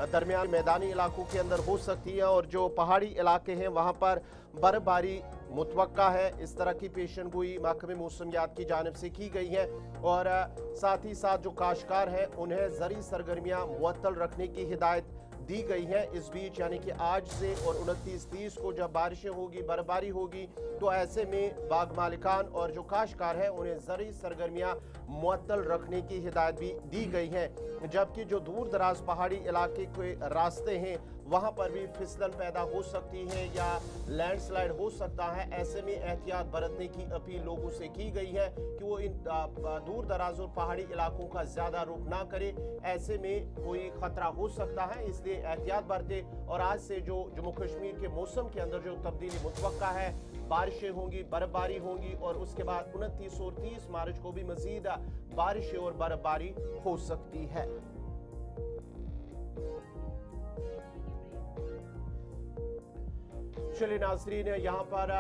[SPEAKER 1] दरमियान मैदानी इलाकों के अंदर हो सकती है और जो पहाड़ी इलाके हैं वहाँ पर बर्फबारी मुतवक्का है। इस तरह की पेशन गोई महकमे मौसमियात की जानिब से की गई है और साथ ही साथ जो काश्तकार हैं उन्हें ज़री सरगर्मियाँ मुअत्तल रखने की हिदायत दी गई है। इस बीच यानी कि आज से और 29-30 को जब बारिशें होगी, बर्फबारी होगी, तो ऐसे में बाग मालिकान और जो काश्तकार हैं उन्हें ज़रूरी सरगर्मियाँ मुअत्तल रखने की हिदायत भी दी गई है। जबकि जो दूर दराज पहाड़ी इलाके के रास्ते हैं वहाँ पर भी फिसलन पैदा हो सकती है या लैंडस्लाइड हो सकता है। ऐसे में एहतियात बरतने की अपील लोगों से की गई है कि वो इन दूर दराज और पहाड़ी इलाकों का ज़्यादा रुख ना करें, ऐसे में कोई ख़तरा हो सकता है, इसलिए एहतियात बरतें। और आज से जो जम्मू कश्मीर के मौसम के अंदर जो तब्दीली मुतवक्का है, बारिशें होंगी, बर्फबारी होगी और उसके बाद 29 और 30 मार्च को भी मज़ीद बारिशें और बर्फबारी हो सकती है। चलिए नाज़रीन, यहाँ पर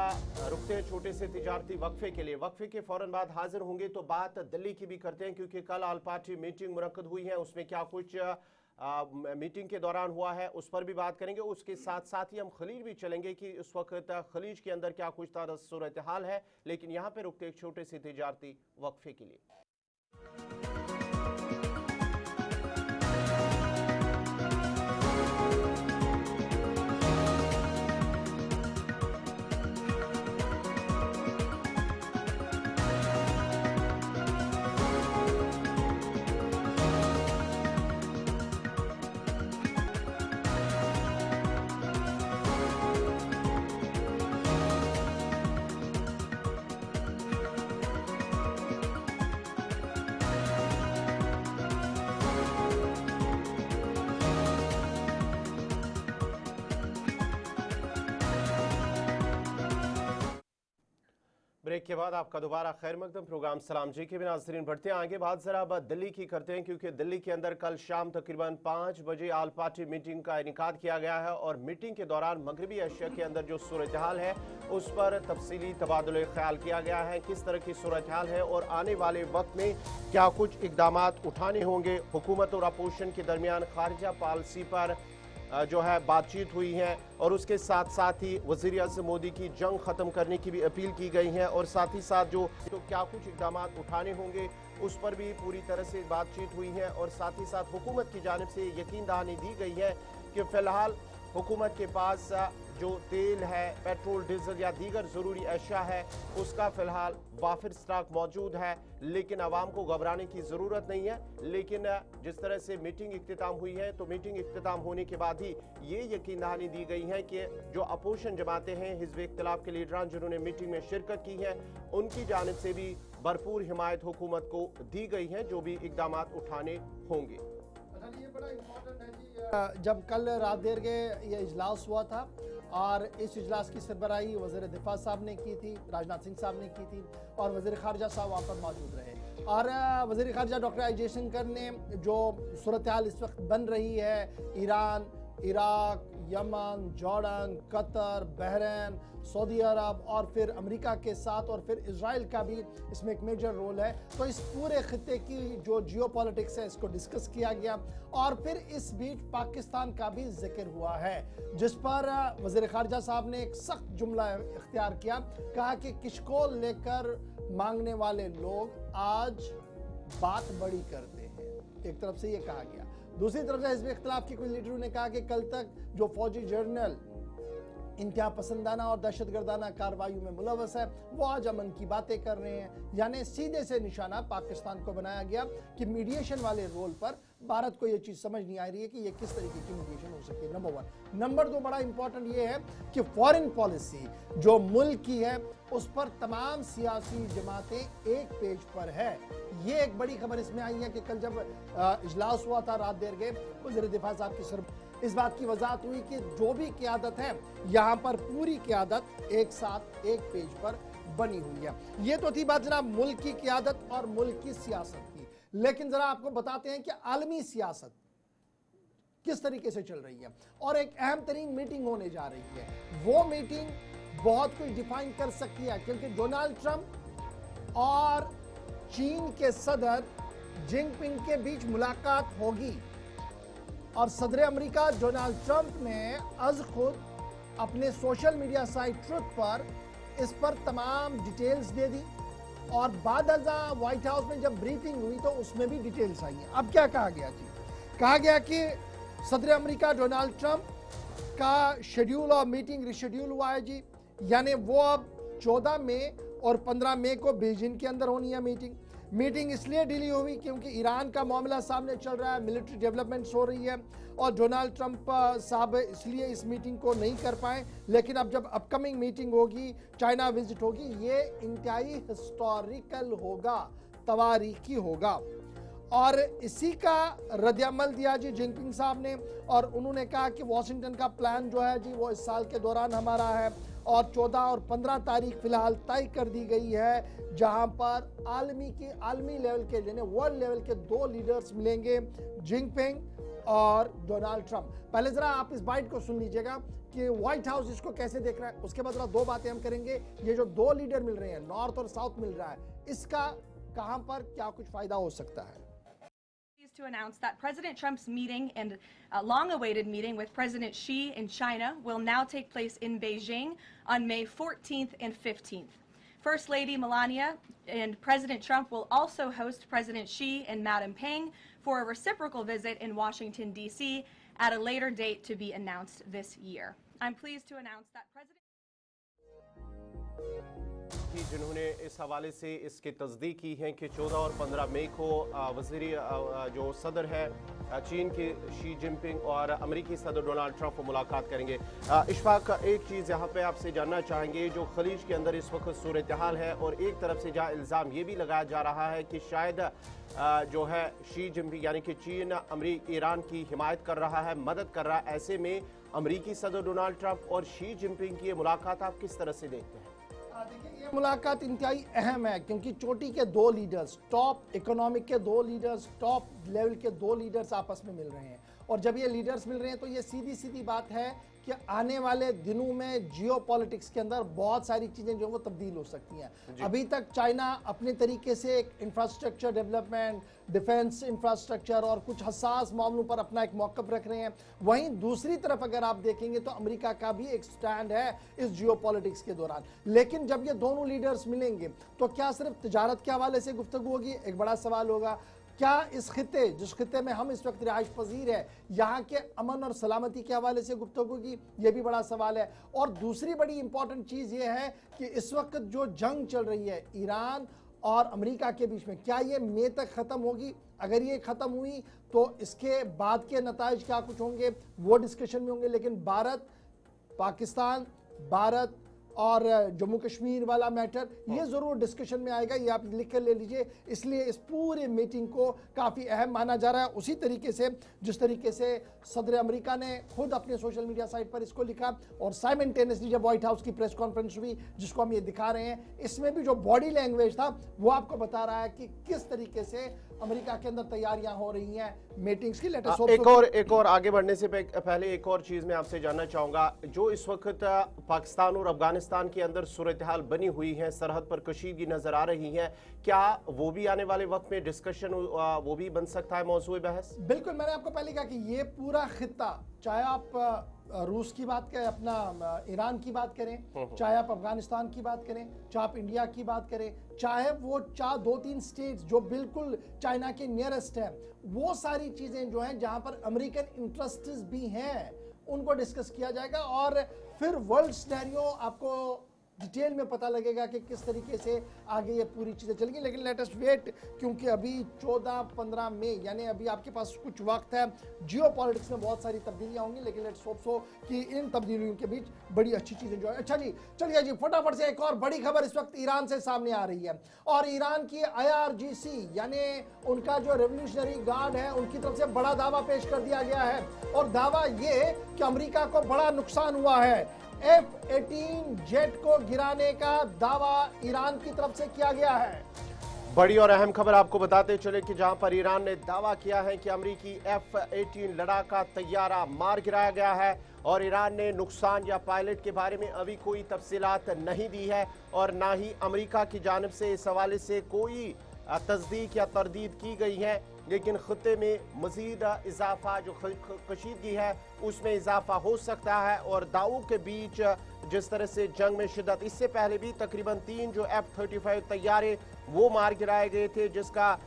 [SPEAKER 1] रुकते हैं छोटे से तिजारती वक्फे के लिए। वक्फे के फौरन बाद हाजिर होंगे तो बात दिल्ली की भी करते हैं क्योंकि कल ऑल पार्टी मीटिंग मुनक्कद हुई है, उसमें क्या कुछ मीटिंग के दौरान हुआ है उस पर भी बात करेंगे। उसके साथ साथ ही हम खलीज भी चलेंगे कि उस वक्त खलीज के अंदर क्या कुछ सूरत हाल है। लेकिन यहाँ पे रुकते एक छोटे से तिजारती वक्फे के लिए। ब्रेक के बाद आपका दोबारा खैर मकदम। प्रोग्राम सलाम जी के भी नाज़रीन बढ़ते हैं आगे। बात जरा अब दिल्ली की करते हैं क्योंकि दिल्ली के अंदर कल शाम तकरीबन 5 बजे ऑल पार्टी मीटिंग का इनेकाद किया गया है और मीटिंग के दौरान मगरबी एशिया के अंदर जो सूरत हाल है उस पर तफसीली तबादुल ख्याल किया गया है, किस तरह की सूरत हाल है और आने वाले वक्त में क्या कुछ इकदाम उठाने होंगे। हुकूमत और अपोजिशन के दरमियान खारजा पॉलिसी पर जो है बातचीत हुई है और उसके साथ साथ ही वज़ीर आज़म मोदी की जंग ख़त्म करने की भी अपील की गई है और साथ ही साथ जो तो क्या कुछ इक़दाम उठाने होंगे उस पर भी पूरी तरह से बातचीत हुई है और साथ ही साथ हुकूमत की जानिब से यकीन दहानी दी गई है कि फ़िलहाल हुकूमत के पास जो तेल है, पेट्रोल, डीजल या दीगर ज़रूरी अशिया है उसका फ़िलहाल वाफिर स्टॉक मौजूद है, लेकिन आवाम को घबराने की ज़रूरत नहीं है। लेकिन जिस तरह से मीटिंग इख्तिताम हुई है तो मीटिंग इख्तिताम होने के बाद ही ये यकीन दहानी दी गई है कि जो अपोजिशन जमातें हैं, हिज़्ब इख्तिलाफ के लीडरान जिन्होंने मीटिंग में शिरकत की है उनकी जानिब से भी भरपूर हिमायत हुकूमत को दी गई है जो भी इक़दाम उठाने होंगे।
[SPEAKER 2] ये बड़ा इम्पोर्टेंट है जी, जब कल रात देर के ये इजलास हुआ था और इस इजलास की सरबराही वज़ीर दिफा साहब ने की थी, राजनाथ सिंह साहब ने की थी और वज़ीर खारजा साहब वहाँ पर मौजूद रहे और वज़ीर खारजा डॉक्टर आई जयशंकर ने जो सूरत हाल इस वक्त बन रही है Iran, Iraq, Yemen, Jordan, Qatar, Bahrain, Saudi Arab और फिर अमेरिका के साथ और फिर इजराइल का भी इसमें एक मेजर रोल है, तो इस पूरे खित्ते की जो जियोपॉलिटिक्स है इसको डिस्कस किया गया और फिर इस बीच पाकिस्तान का भी जिक्र हुआ है जिस पर वज़ीर खारजा साहब ने एक सख्त जुमला इख्तियार किया, कहा कि किशकोल लेकर मांगने वाले लोग आज बात बड़ी करते हैं। एक तरफ से ये कहा गया, दूसरी तरफ से हिज़्ब इख्तिलाफ के कुछ लीडरों ने कहा कि कल तक जो फौजी जर्नल इंतहा पसंदाना और दहशतगर्दाना कार्रवाइयों में मुलवस है वो आज अमन की बातें कर रहे हैं, यानी सीधे से निशाना पाकिस्तान को बनाया गया कि मीडिएशन वाले रोल पर भारत को ये चीज़ समझ नहीं आ रही है कि ये किस तरीके की मीडिएशन हो सकती है। Number one. नंबर दो, बड़ा इंपॉर्टेंट ये है कि फॉरेन पॉलिसी जो मुल्क की है उस पर तमाम सियासी जमातें एक पेज पर है। ये एक बड़ी खबर इसमें आई है कि कल जब इजलास हुआ था रात देर के वज़ीर दिफा साहब की सर इस बात की वजाहत हुई कि जो भी क़यादत है यहाँ पर पूरी क़यादत एक साथ एक पेज पर बनी हुई है। ये तो थी बात जनाब मुल्क की क़यादत और मुल्क की सियासत की, लेकिन जरा आपको बताते हैं कि आलमी सियासत किस तरीके से चल रही है और एक अहम तरीन मीटिंग होने जा रही है। वो मीटिंग बहुत कुछ डिफाइन कर सकती है क्योंकि डोनाल्ड ट्रंप और चीन के सदर जिनपिंग के बीच मुलाकात होगी और सदर अमेरिका डोनाल्ड ट्रंप ने अज खुद अपने सोशल मीडिया साइट ट्रुथ पर इस पर तमाम डिटेल्स दे दी और बाद व्हाइट हाउस में जब ब्रीफिंग हुई तो उसमें भी डिटेल्स आई हैं। अब क्या कहा गया जी? कहा गया कि सदर अमेरिका डोनाल्ड ट्रंप का शेड्यूल और मीटिंग रिशेड्यूल हुआ है जी, यानी वो अब 14 मई और 15 मई को बीजिंग के अंदर होनी है मीटिंग इसलिए डिले हुई क्योंकि ईरान का मामला सामने चल रहा है, मिलिट्री डेवलपमेंट्स हो रही है और डोनाल्ड ट्रंप साहब इसलिए इस मीटिंग को नहीं कर पाए। लेकिन अब जब अपकमिंग मीटिंग होगी, चाइना विजिट होगी, ये इंतहाई हिस्टोरिकल होगा, तवारीखी होगा और इसी का रद्द-ए-अमल दिया जी जिनपिंग साहब ने और उन्होंने कहा कि वाशिंगटन का प्लान जो है जी वो इस साल के दौरान हमारा है और 14 और 15 तारीख फिलहाल तय कर दी गई है जहां पर आलमी लेवल के यानी वर्ल्ड लेवल के दो लीडर्स मिलेंगे, जिनपिंग और डोनाल्ड ट्रंप। पहले जरा आप इस बाइट को सुन लीजिएगा कि व्हाइट हाउस इसको कैसे देख रहा है, उसके बाद जरा दो बातें हम करेंगे। ये जो दो लीडर मिल रहे हैं, नॉर्थ और साउथ मिल रहा है, इसका कहां पर क्या कुछ फायदा हो सकता है।
[SPEAKER 7] To announce that President Trump's meeting and a long-awaited meeting with President Xi in China will now take place in Beijing on May 14th and 15th. First Lady Melania and President Trump will also host President Xi and Madam Peng for a reciprocal visit in Washington, D.C. at a later date to be announced this year. I'm pleased to announce that President
[SPEAKER 1] जिन्होंने इस हवाले से इसकी तस्दीक की है कि 14 और 15 मई को वज़ीर जो सदर है चीन के शी जिनपिंग और अमेरिकी सदर डोनाल्ड ट्रंप को मुलाकात करेंगे। इशफाक, एक चीज़ यहाँ पे आपसे जानना चाहेंगे, जो खलीज के अंदर इस वक्त सूरत हाल है और एक तरफ से जहाँ इल्ज़ाम ये भी लगाया जा रहा है कि शायद जो है शी जिनपिंग यानी कि चीन ईरान की हिमायत कर रहा है, मदद कर रहा है, ऐसे में अमेरिकी सदर डोनाल्ड ट्रंप और शी जिनपिंग की ये मुलाकात आप किस तरह से देखते हैं?
[SPEAKER 2] देखिए, ये मुलाकात इंतहाई अहम है क्योंकि चोटी के दो लीडर्स, टॉप इकोनॉमिक के दो लीडर्स, टॉप लेवल के दो लीडर्स आपस में मिल रहे हैं और जब ये लीडर्स मिल रहे हैं तो ये सीधी सीधी बात है कि आने वाले दिनों में जियोपॉलिटिक्स के अंदर बहुत सारी चीजें जो वो तब्दील हो सकती हैं। अभी तक चाइना अपने तरीके से एक इंफ्रास्ट्रक्चर डेवलपमेंट, डिफेंस इंफ्रास्ट्रक्चर और कुछ हसास मामलों पर अपना एक मौकफ रख रहे हैं। वहीं दूसरी तरफ अगर आप देखेंगे तो अमेरिका का भी एक स्टैंड है इस जियोपॉलिटिक्स के दौरान। लेकिन जब ये दोनों लीडर्स मिलेंगे तो क्या सिर्फ तिजारत के हवाले से गुफ्तगू होगी, एक बड़ा सवाल होगा। क्या इस खिते, जिस खिते में हम इस वक्त रिहाइश पजीर है, यहाँ के अमन और सलामती के हवाले से गुफ्तगू की, यह भी बड़ा सवाल है। और दूसरी बड़ी इंपॉर्टेंट चीज़ ये है कि इस वक्त जो जंग चल रही है ईरान और अमेरिका के बीच में, क्या ये मई तक ख़त्म होगी? अगर ये ख़त्म हुई तो इसके बाद के नताइज क्या कुछ होंगे वो डिस्कशन में होंगे। लेकिन भारत, पाकिस्तान, भारत और जम्मू कश्मीर वाला मैटर ये ज़रूर डिस्कशन में आएगा, ये आप लिख कर ले लीजिए। इसलिए इस पूरे मीटिंग को काफ़ी अहम माना जा रहा है। उसी तरीके से जिस तरीके से सदर अमेरिका ने खुद अपने सोशल मीडिया साइट पर इसको लिखा और साइमल्टेनियसली जब व्हाइट हाउस की प्रेस कॉन्फ्रेंस हुई जिसको हम ये दिखा रहे हैं, इसमें भी जो बॉडी लैंग्वेज था वो आपको बता रहा है कि किस तरीके से अमेरिका के अंदर तैयारियां हो रही हैं मीटिंग्स की।
[SPEAKER 1] एक और आगे बढ़ने से पहले एक और चीज मैं आपसे जानना चाहूंगा। जो इस वक्त पाकिस्तान और अफगानिस्तान के अंदर सूरत हाल बनी हुई है, सरहद पर कशीदगी नजर आ रही है, क्या वो भी आने वाले वक्त में डिस्कशन वो भी बन सकता है मौजूद बहस?
[SPEAKER 2] बिल्कुल, मैंने आपको पहले कहा कि ये पूरा खित्ता, चाहे आप रूस की बात करें, अपना ईरान की बात करें, चाहे आप अफगानिस्तान की बात करें, चाहे आप इंडिया की बात करें, चाहे वो 2-3 स्टेट्स जो बिल्कुल चाइना के नियरेस्ट है, वो सारी चीजें जो हैं जहां पर अमेरिकन इंटरेस्ट्स भी हैं उनको डिस्कस किया जाएगा। और फिर वर्ल्ड सिनेरियो आपको डिटेल में पता लगेगा कि किस तरीके से आगे ये पूरी चीज़ें चलेंगी। लेकिन लेट अस वेट, क्योंकि अभी 14-15 मई यानी अभी आपके पास कुछ वक्त है। जियोपॉलिटिक्स में बहुत सारी तब्दीलियां होंगी, लेकिन लेट्स होप सो कि इन तब्दीलियों के बीच बड़ी अच्छी चीज़ें जो है। अच्छा जी, चलिए जी, फटाफट से एक और बड़ी खबर इस वक्त ईरान से सामने आ रही है। और ईरान की IRGC यानी उनका जो रेवोल्यूशनरी गार्ड है, उनकी तरफ से बड़ा दावा पेश कर दिया गया है। और दावा ये कि अमेरिका को बड़ा नुकसान हुआ है। F-18 जेट को गिराने का दावा ईरान की तरफ से किया गया है।
[SPEAKER 1] बड़ी और अहम खबर आपको बताते चले कि जहां पर ईरान ने दावा किया है कि अमेरिकी F-18 लड़ाका तैयारा मार गिराया गया है और ईरान ने नुकसान या पायलट के बारे में अभी कोई तफसीलात नहीं दी है और ना ही अमेरिका की जानिब से इस हवाले से कोई तस्दीक या तरदीद की गई है। लेकिन खत्ते में मजीद इजाफा जो कशीदगी है उसमें इजाफा हो सकता है और दावों के बीच जिस तरह से जंग में शिद्दत, इससे पहले भी तकरीबन 3 जो F-35 तैयारे वो मार गिराए गए थे, जिसका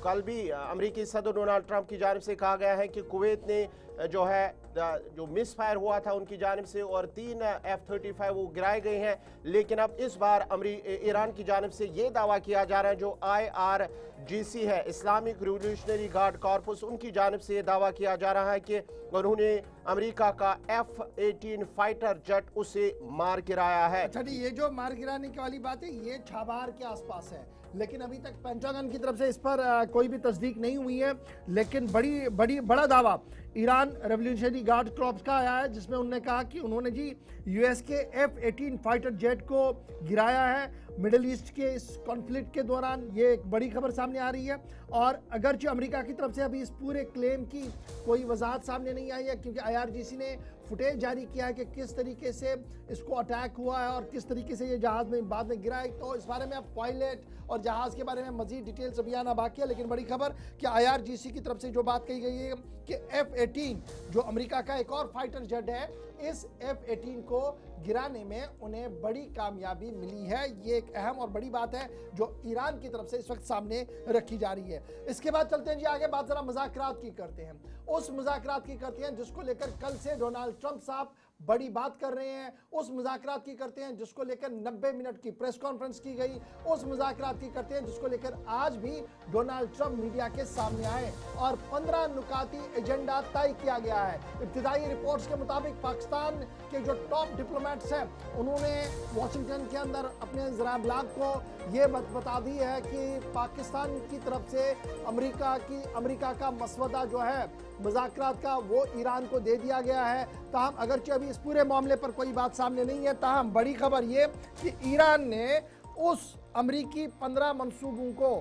[SPEAKER 1] कल भी अमेरिकी सदर डोनाल्ड ट्रंप की जानिब से कहा गया है कि कुवैत ने जो है जो मिस फायर हुआ था उनकी जानिब से और 3 F-35 वो गिराए गए हैं। लेकिन अब इस बार ईरान की जानिब से ये दावा किया जा रहा है, जो IRGC है, इस्लामिक रिवोल्यूशनरी गार्ड कॉर्पस, उनकी जानिब से ये दावा किया जा रहा है कि उन्होंने अमेरिका का F-18 फाइटर जेट उसे मार गिराया है।
[SPEAKER 2] अच्छा, ये जो मार गिराने की वाली बात है ये छाबार के आसपास है, लेकिन अभी तक पेंटागन की तरफ से इस पर कोई भी तस्दीक नहीं हुई है। लेकिन बड़ा दावा ईरान रेवोल्यूशनरी गार्ड कॉर्प्स का आया है, जिसमें उन्होंने कहा कि उन्होंने जी US के F-18 फाइटर जेट को गिराया है मिडिल ईस्ट के इस कॉन्फ्लिक्ट के दौरान। ये एक बड़ी खबर सामने आ रही है। और अगरचे अमेरिका की तरफ से अभी इस पूरे क्लेम की कोई वजाहत सामने नहीं आई है, क्योंकि IRGC ने फुटेज जारी किया है कि किस तरीके से इसको अटैक हुआ है और किस तरीके से ये जहाज में बाद में गिरा है। तो इस बारे में अब पायलट और जहाज के बारे में मजीद डिटेल्स अभी आना बाकी है। लेकिन बड़ी खबर कि IRGC की तरफ से जो बात कही गई है कि F-18 जो अमेरिका का एक और फाइटर जेट है, इस F-18 को गिराने में उन्हें बड़ी कामयाबी मिली है। ये एक अहम और बड़ी बात है जो ईरान की तरफ से इस वक्त सामने रखी जा रही है। इसके बाद चलते हैं जी आगे, बात जरा मुज़ाकरात की करते हैं। उस मुज़ाकरात की करते हैं जिसको लेकर कल से डोनाल्ड ट्रंप साहब बड़ी बात कर रहे हैं। उस मुज़ाकरात की करते हैं जिसको लेकर 90 मिनट की प्रेस कॉन्फ्रेंस की गई। उस मुज़ाकरात की करते हैं जिसको लेकर आज भी डोनाल्ड ट्रंप मीडिया के सामने आए और 15 नुकाती एजेंडा तय किया गया है। इब्तिदाई रिपोर्ट्स के मुताबिक पाकिस्तान के जो टॉप डिप्लोमेट्स हैं उन्होंने वॉशिंगटन के अंदर अपने ज़रा ब्लॉग को ये बता दी है कि पाकिस्तान की तरफ से अमेरिका का मसवदा जो है मुज़ाकरात का वो ईरान को दे दिया गया है। ताहम अगरचे अभी इस पूरे मामले पर कोई बात सामने नहीं है, ताहम बड़ी खबर ये कि ईरान ने उस अमेरिकी 15 मंसूबों को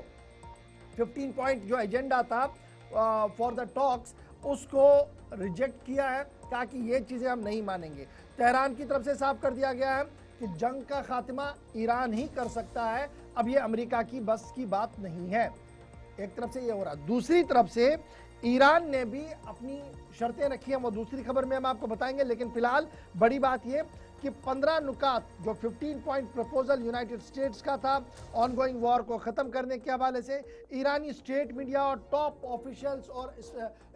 [SPEAKER 2] 15 पॉइंट जो एजेंडा था फॉर द टॉक्स उसको रिजेक्ट किया है, कहा कि ये चीज़ें हम नहीं मानेंगे। तेहरान की तरफ से साफ कर दिया गया है कि जंग का खात्मा ईरान ही कर सकता है, अब ये अमेरिका की बस की बात नहीं है। एक तरफ से ये हो रहा, दूसरी तरफ से ईरान ने भी अपनी शर्तें रखी हैं, वो दूसरी खबर में हम आपको बताएंगे। लेकिन फिलहाल बड़ी बात ये कि 15 नुकात जो 15 पॉइंट प्रपोजल यूनाइटेड स्टेट्स का था ऑनगोइंग वॉर को ख़त्म करने के हवाले से, ईरानी स्टेट मीडिया और टॉप ऑफिशियल्स और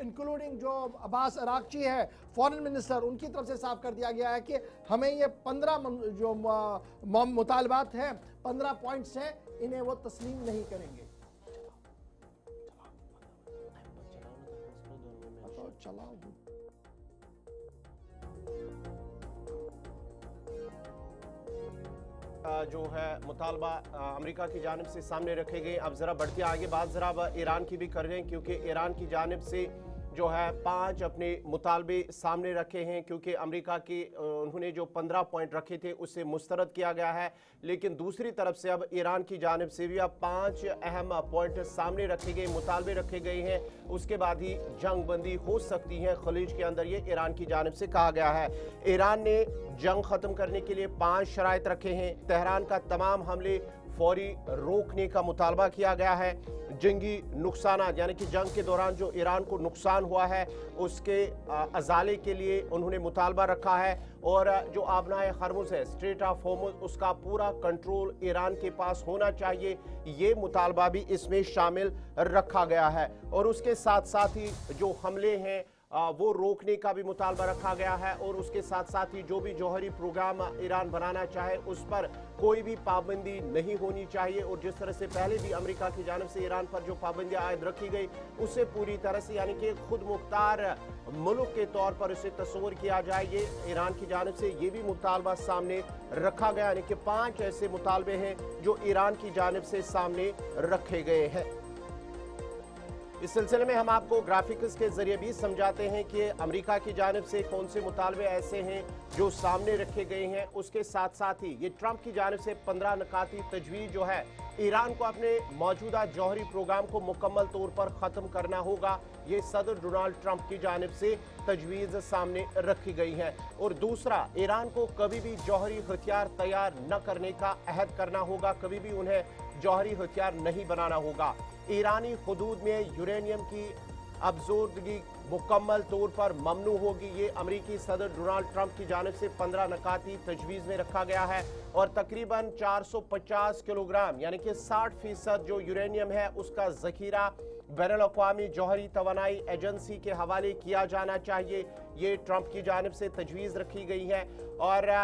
[SPEAKER 2] इंक्लूडिंग जो अब्बास अरागची है फॉरेन मिनिस्टर, उनकी तरफ से साफ कर दिया गया है कि हमें ये 15 जो मुतालबात हैं, 15 पॉइंट्स हैं, इन्हें वो तस्लीम नहीं करेंगे। चलाओ
[SPEAKER 1] जो है मुतालबा अमेरिका की जानिब से सामने रखे गए। अब ज़रा बढ़ते आगे बात ज़रा अब ईरान की भी कर रहे हैं, क्योंकि ईरान की जानिब से जो है 5 अपने मुतालबे सामने रखे हैं, क्योंकि अमेरिका की उन्होंने जो 15 पॉइंट रखे थे उससे मुस्तरद किया गया है। लेकिन दूसरी तरफ से अब ईरान की जानिब से भी अब 5 अहम पॉइंट सामने रखे गए, मुतालबे रखे गए हैं। उसके बाद ही जंग बंदी हो सकती है खलीज के अंदर, ये ईरान की जानिब से कहा गया है। ईरान ने जंग ख़त्म करने के लिए 5 शराइत रखे हैं। तेहरान का तमाम हमले फौरी रोकने का मुतालबा किया गया है। जंगी नुकसान यानी कि जंग के दौरान जो ईरान को नुकसान हुआ है उसके अजाले के लिए उन्होंने मुतालबा रखा है। और जो आबनाए हरमुज़ है, स्ट्रेट ऑफ हॉर्मुज़, उसका पूरा कंट्रोल ईरान के पास होना चाहिए, ये मुतालबा भी इसमें शामिल रखा गया है। और उसके साथ साथ ही जो हमले हैं वो रोकने का भी मुतालबा रखा गया है। और उसके साथ साथ ही जो भी जौहरी प्रोग्राम ईरान बनाना चाहे उस पर कोई भी पाबंदी नहीं होनी चाहिए। और जिस तरह से पहले भी अमेरिका की जानिब से ईरान पर जो पाबंदियां आयद रखी गई उससे पूरी तरह से यानी कि खुद मुख्तार मुल्क के तौर पर उसे तस्वर किया जाए, ये ईरान की जानिब से ये भी मुतालबा सामने रखा गया। यानी कि 5 ऐसे मुतालबे हैं जो ईरान की जानिब से सामने रखे गए हैं। इस सिलसिले में हम आपको ग्राफिक्स के जरिए भी समझाते हैं कि अमेरिका की जानिब से कौन से मुतालबे ऐसे हैं जो सामने रखे गए हैं। उसके साथ साथ ही ये ट्रंप की जानिब से 15 नकाती तजवीज़ जो है, ईरान को अपने मौजूदा जौहरी प्रोग्राम को मुकम्मल तौर पर ख़त्म करना होगा, ये सदर डोनाल्ड ट्रंप की जानिब से तजवीज़ सामने रखी गई है। और दूसरा, ईरान को कभी भी जौहरी हथियार तैयार न करने का अहद करना होगा, कभी भी उन्हें जौहरी हथियार नहीं बनाना होगा। ईरानी हुदूद में यूरेनियम की अफजोदगी मुकम्मल तौर पर ममनू होगी, ये अमरीकी सदर डोनाल्ड ट्रंप की जानिब से 15 नकाती तजवीज़ में रखा गया है। और तकरीबन 450 किलोग्राम यानी कि 60% जो यूरेनियम है उसका ज़खीरा बैनुल-अक़वामी जौहरी तवानाई एजेंसी के हवाले किया जाना चाहिए, ये ट्रंप की जानिब से तजवीज़ रखी गई है। और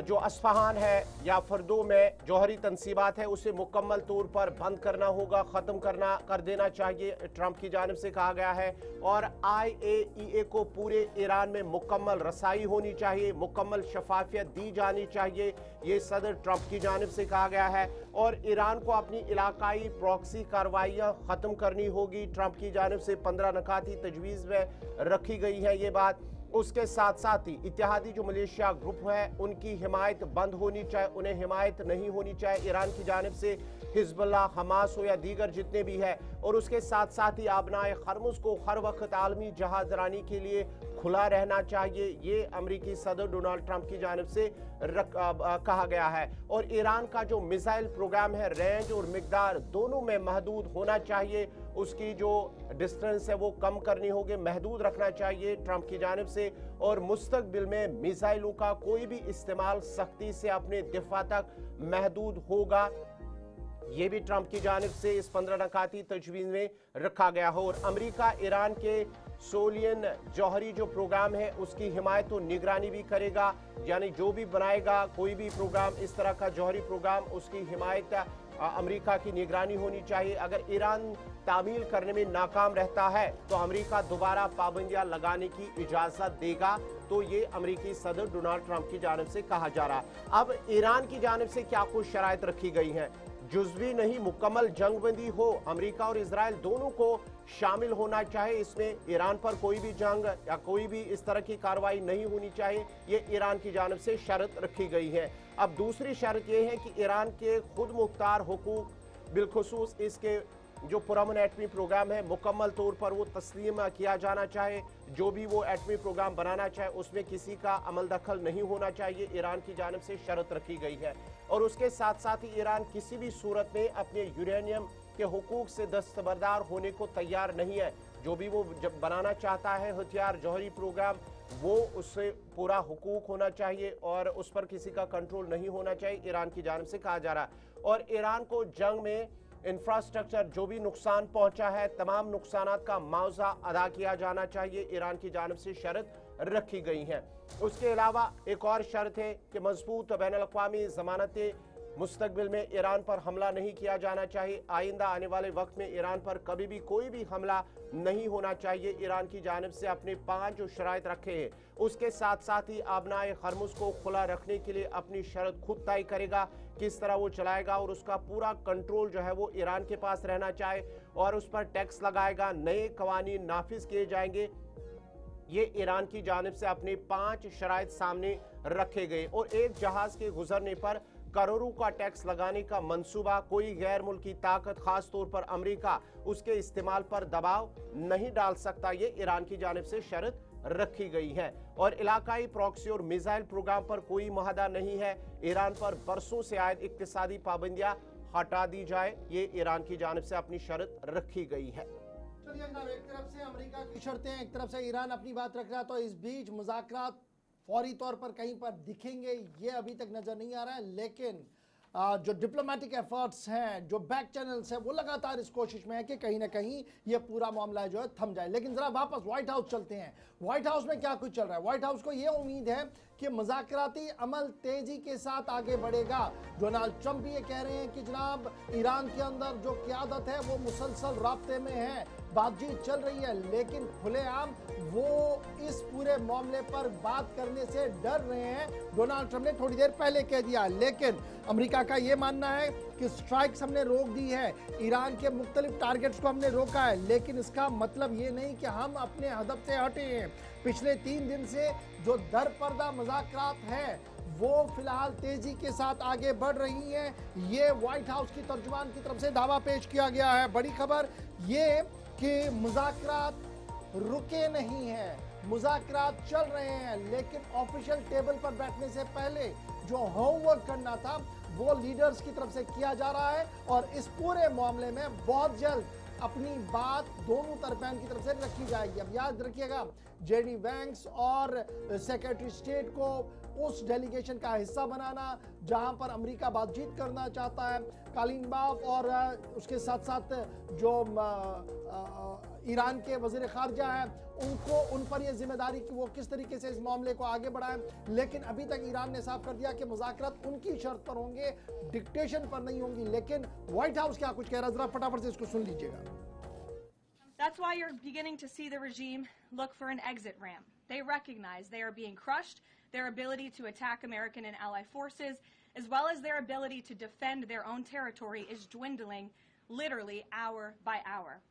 [SPEAKER 1] जो अस्फहान है या फर्दों में जौहरी तनसीबात है उसे मुकम्मल तौर पर बंद करना होगा, ख़त्म कर देना चाहिए, ट्रंप की जानिब से कहा गया है। और IAEA को पूरे ईरान में मुकम्मल रसाई होनी चाहिए, मुकम्मल शफाफियत दी जानी चाहिए, ये सदर ट्रंप की जानिब से कहा गया है। और ईरान को अपनी इलाकाई प्रॉक्सी कार्रवाइयाँ ख़त्म करनी होगी, ट्रंप की जानिब से 15 नकाती तजवीज़ में रखी गई है ये बात। उसके साथ साथ ही इत्तेहादी जो मलेशिया ग्रुप है उनकी हिमायत बंद होनी चाहिए, उन्हें हिमायत नहीं होनी चाहिए ईरान की जानिब से, हिजबुल्लाह, हमास हो या दीगर जितने भी है। और उसके साथ साथ ही आबनाए हरमुज़ को हर वक्त आलमी जहाज़रानी के लिए खुला रहना चाहिए, ये अमरीकी सदर डोनाल्ड ट्रंप की जानिब से कहा गया है। और ईरान का जो मिसाइल प्रोग्राम है, रेंज और मिकदार दोनों में महदूद होना चाहिए, उसकी जो डिस्टेंस है वो कम करनी होगी, महदूद रखना चाहिए ट्रंप की जानिब से। और मुस्तकबिल में मिसाइलों का कोई भी इस्तेमाल सख्ती से अपने दिफा तक महदूद होगा, ये भी ट्रंप की जानिब से इस 15 नकाती तजवीज़ में रखा गया हो। और अमेरिका ईरान के सोलियन जौहरी जो प्रोग्राम है उसकी हिमायत और निगरानी भी करेगा, यानी जो भी बनाएगा कोई भी प्रोग्राम इस तरह का जौहरी प्रोग्राम, उसकी हिमायत अमेरिका की निगरानी होनी चाहिए। अगर ईरान तामील करने में नाकाम रहता है तो अमेरिका दोबारा पाबंदियां लगाने की इजाज़त देगा, तो ये अमेरिकी सदर डोनाल्ड ट्रंप की जानिब से कहा जा रहा। अब ईरान की जानिब से क्या कुछ शराइत रखी गई हैं, जुज़वी नहीं मुकम्मल जंगबंदी हो, अमेरिका और इजराइल दोनों को शामिल होना चाहिए, इसमें ईरान पर कोई भी जंग या कोई भी इस तरह की कार्रवाई नहीं होनी चाहिए, ये ईरान की जानिब से शर्त रखी गई है। अब दूसरी शर्त यह है कि ईरान के खुद मुख्तार हुकूक बिलखुसूस इसके जो पुरअमन एटमी प्रोग्राम है मुकम्मल तौर पर वो तस्लीम किया जाना चाहे। जो भी वो एटमी प्रोग्राम बनाना चाहे उसमें किसी का अमल दखल नहीं होना चाहिए, ईरान की जानिब से शर्त रखी गई है। और उसके साथ साथ ही ईरान किसी भी सूरत में अपने यूरेनियम के हुकूक से दस्तबरदार होने को तैयार नहीं है। जो भी वो जब बनाना चाहता है हथियार जौहरी प्रोग्राम, वो उससे पूरा हुकूक होना चाहिए और उस पर किसी का कंट्रोल नहीं होना चाहिए, ईरान की जानिब से कहा जा रहा है। और ईरान को जंग में इंफ्रास्ट्रक्चर जो भी नुकसान पहुंचा है, तमाम नुकसानात का मुआवजा अदा किया जाना चाहिए, ईरान की जानिब से शर्त रखी गई है। उसके अलावा एक और शर्त है कि मजबूत बैनुल-अक़वामी ज़मानतें मुस्तकबिल में ईरान पर हमला नहीं किया जाना चाहिए। आइंदा आने वाले वक्त में ईरान पर कभी भी कोई भी हमला नहीं होना चाहिए, ईरान की जानिब से अपने 5 जो शराइत रखे हैं। उसके साथ साथ ही आबनाए हरमुज़ को खुला रखने के लिए अपनी शर्त खुद तय करेगा, किस तरह वो चलाएगा, और उसका पूरा कंट्रोल जो है वो ईरान के पास रहना चाहे और उस पर टैक्स लगाएगा, नए कवानीन नाफिज किए जाएंगे। ये ईरान की जानिब से अपने 5 शराइत सामने रखे गए। और एक जहाज के गुजरने पर करोड़ों का टैक्स लगाने का मंसूबा, कोई गैर मुल्की ताकत खास तौर पर अमेरिका उसके इस्तेमाल पर दबाव नहीं डाल सकता, ये ईरान की जानिब से शर्त रखी गई है। और इलाकाई प्रॉक्सी और मिसाइल प्रोग्राम पर कोई मुआहदा नहीं है, ईरान पर बरसों से आयद इक्तिसादी पाबंदियां हटा दी जाए, ये ईरान की जानिब से अपनी शर्त रखी गई है।
[SPEAKER 2] चलिए जनाब, एक तरफ से अमेरिका की शर्तें, एक तरफ से ईरान अपनी बात रख रहा है, तो इस बीच मुज़ाकरात फौरी तौर पर कहीं पर दिखेंगे ये अभी तक नजर नहीं आ रहा है। लेकिन जो डिप्लोमेटिक एफर्ट्स हैं, जो बैक चैनल्स हैं, वो लगातार इस कोशिश में है कि कहीं ना कहीं ये पूरा मामला जो है थम जाए। लेकिन जरा वापस व्हाइट हाउस चलते हैं। व्हाइट हाउस में क्या कुछ चल रहा है? व्हाइट हाउस को ये उम्मीद है कि मुज़ाकराती अमल तेजी के साथ आगे बढ़ेगा। डोनाल्ड ट्रंप ये कह रहे हैं कि जनाब ईरान के अंदर जो क़यादत है वो मुसलसल राब्ते में है, बातचीत चल रही है, लेकिन खुलेआम वो इस पूरे मामले पर बात करने से डर रहे हैं। डोनाल्ड ट्रंप ने थोड़ी देर पहले कह दिया। लेकिन अमेरिका का ये मानना है कि स्ट्राइक्स हमने रोक दी है, ईरान के मुख्तलिफ टारगेट्स को हमने रोका है, लेकिन इसका मतलब ये नहीं कि हम अपने हदफ से हटे हैं। पिछले 3 दिन से जो दर पर्दा मुज़ाकरात है वो फिलहाल तेजी के साथ आगे बढ़ रही हैं। ये व्हाइट हाउस की तर्जुमान की तरफ से दावा पेश किया गया है। बड़ी खबर ये कि मुज़ाकरात रुके नहीं हैं, मुज़ाकरात चल रहे हैं, लेकिन ऑफिशियल टेबल पर बैठने से पहले जो होमवर्क करना था वो लीडर्स की तरफ से किया जा रहा है। और इस पूरे मामले में बहुत जल्द अपनी बात दोनों तरफेन की तरफ से रखी जाएगी। अब याद रखिएगा, जेडी वैंस और सेक्रेटरी स्टेट को उस डेलीगेशन का हिस्सा बनाना जहां पर अमेरिका बातचीत करना चाहता है, कालीन बाफ और उसके साथ साथ जो ईरान के वजीर खारजा है उनको, उन पर यह जिम्मेदारी कि वो किस तरीके से इस मामले को आगे बढ़ाएं। लेकिन अभी तक ईरान ने साफ कर दिया कि मुज़ाकरात उनकी शर्त पर होंगे, डिक्टेशन पर नहीं होंगी। लेकिन व्हाइट हाउस क्या कुछ कह रहा है, जरा फटाफट से इसको सुन लीजिएगा।
[SPEAKER 7] That's why you're beginning to see the regime look for an exit ramp. They recognize they are being crushed, their ability to attack American and ally forces, as well as their ability to defend their own territory is dwindling literally hour by hour.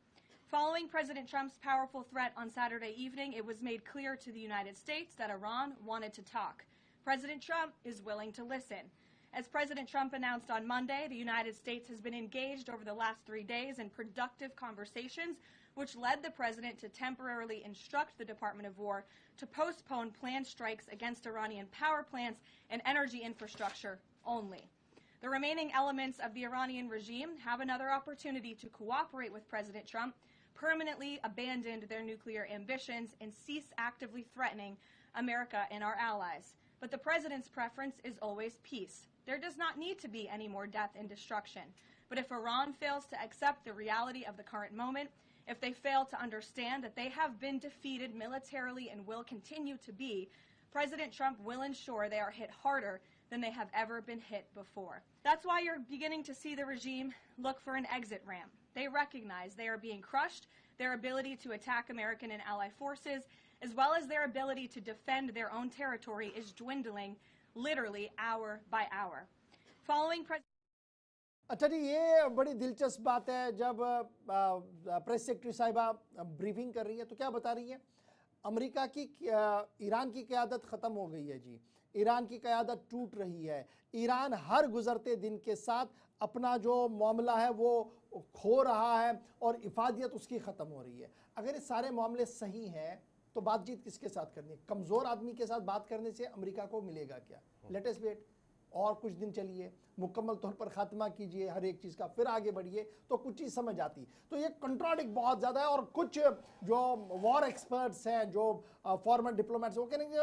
[SPEAKER 7] Following President Trump's powerful threat on Saturday evening, it was made clear to the United States that Iran wanted to talk. President Trump is willing to listen. As President Trump announced on Monday, the United States has been engaged over the last 3 days in productive conversations, which led the president to temporarily instruct the Department of War to postpone planned strikes against Iranian power plants and energy infrastructure only. The remaining elements of the Iranian regime have another opportunity to cooperate with President Trump, permanently abandon their nuclear ambitions, and cease actively threatening America and our allies. But the president's preference is always peace. There does not need to be any more death and destruction. But if Iran fails to accept the reality of the current moment, if they fail to understand that they have been defeated militarily and will continue to be, President Trump will ensure they are hit harder than they have ever been hit before. That's why you're beginning to see the regime look for an exit ramp. They recognize they are being crushed, their ability to attack American and ally forces, as well as their ability to defend their own territory is dwindling literally hour by hour. Following
[SPEAKER 2] अच्छा जी, ये बड़ी दिलचस्प बात है। जब press secretary साहिबा briefing कर रही है तो क्या बता रही है? अमेरिका की ईरान की क़यादत ख़त्म हो गई है जी, ईरान की क़यादत टूट रही है, ईरान हर गुजरते दिन के साथ अपना जो मामला है वो खो रहा है और इफादियत उसकी ख़त्म हो रही है। अगर ये सारे मामले सही हैं तो बातचीत किसके साथ करनी है? कमज़ोर आदमी के साथ बात करने से अमेरिका को मिलेगा क्या? लेट अस वेट, और कुछ दिन चलिए, मुकम्मल तौर पर खात्मा कीजिए हर एक चीज़ का, फिर आगे बढ़िए तो कुछ चीज़ समझ आती। तो ये कंट्राडिक्ट बहुत ज़्यादा है। और कुछ जो वॉर एक्सपर्ट्स हैं, जो फॉर्मर डिप्लोमेट्स, वो कहेंगे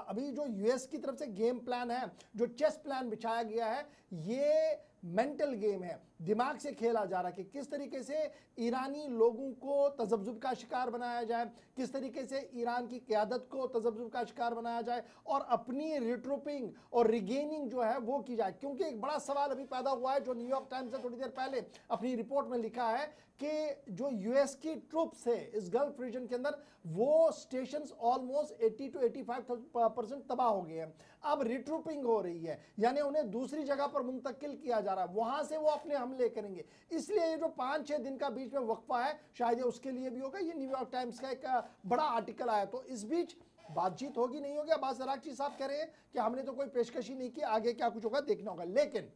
[SPEAKER 2] अभी जो यूएस की तरफ से गेम प्लान है, जो चेस प्लान बिछाया गया है, ये मेंटल गेम है, दिमाग से खेला जा रहा है कि किस तरीके से ईरानी लोगों को तजब्जुब का शिकार बनाया जाए, किस तरीके से ईरान की क़यादत को तजब्जुब का शिकार बनाया जाए और अपनी रिट्रूपिंग और रिगेनिंग जो है वो की जाए। क्योंकि एक बड़ा सवाल अभी पैदा हुआ है, जो न्यूयॉर्क टाइम्स ने थोड़ी देर पहले अपनी रिपोर्ट में लिखा है कि जो यूएस की ट्रूप्स है इस गल्फ रीजन के अंदर, वो स्टेशंस ऑलमोस्ट 80 to 85% तबाह हो गए हैं। अब रिट्रूपिंग हो रही है, यानी उन्हें दूसरी जगह पर मुंतकिल किया जा रहा है, वहां से वो अपने हमले करेंगे। इसलिए ये जो 5-6 दिन का बीच में वक्फा है, शायद ये उसके लिए भी होगा। ये न्यूयॉर्क टाइम्स का एक बड़ा आर्टिकल आया। तो इस बीच बातचीत होगी नहीं होगी? अब्बास अरागची साहब कह रहे हैं कि हमने तो कोई पेशकशी नहीं की, आगे क्या कुछ होगा देखना होगा। लेकिन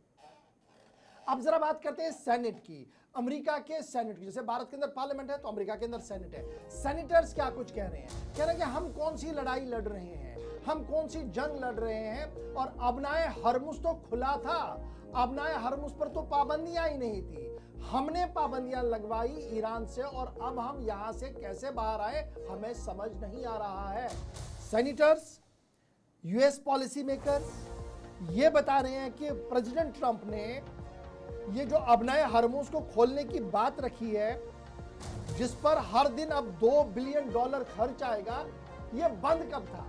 [SPEAKER 2] अब जरा बात करते हैं सेनेट की, अमेरिका के सेनेट की। जैसे भारत के अंदर पार्लियामेंट है तो अमेरिका के अंदर सेनेट है। सेनेटर्स क्या कुछ कह रहे हैं? कह रहे हैं कि हम कौन सी लड़ाई लड़ रहे हैं, हम कौन सी जंग लड़ रहे हैं। और अबनाए हरमुज तो खुला था, अबनाए हरमुज पर तो पाबंदियां ही नहीं थी, हमने पाबंदियां लगवाई ईरान से, और अब हम यहां से कैसे बाहर आए हमें समझ नहीं आ रहा है। सेनेटर्स, यूएस पॉलिसी मेकर्स ये बता रहे हैं कि प्रेसिडेंट ट्रंप ने ये जो अबनाए हरमुज को खोलने की बात रखी है, जिस पर हर दिन अब $2 बिलियन खर्च आएगा, ये बंद कब था?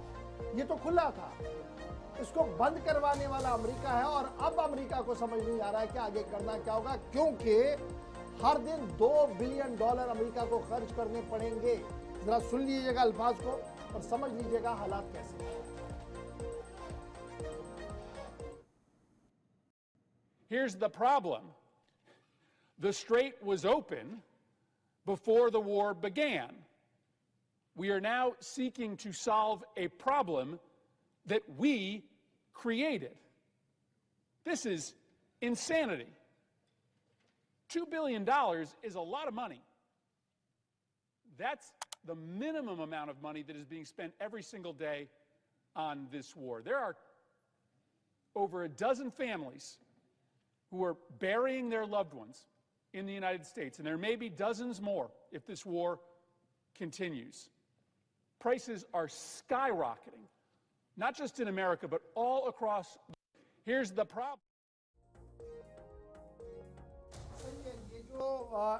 [SPEAKER 2] ये तो खुला था। इसको बंद करवाने वाला अमेरिका है, और अब अमेरिका को समझ नहीं आ रहा है कि आगे करना क्या होगा, क्योंकि हर दिन $2 बिलियन अमेरिका को खर्च करने पड़ेंगे। जरा सुन लीजिएगा अल्फाज को और समझ लीजिएगा हालात कैसे हैं।
[SPEAKER 8] Here's the problem. The strait was open before the war began. We are now seeking to solve a problem that we created. This is insanity. $2 billion is a lot of money. That's the minimum amount of money that is being spent every single day on this war. There are over a dozen families who are burying their loved ones in the United States, and there may be dozens more if this war continues. Prices are skyrocketing, not just in America, but all across. Here's the problem.
[SPEAKER 2] ये जो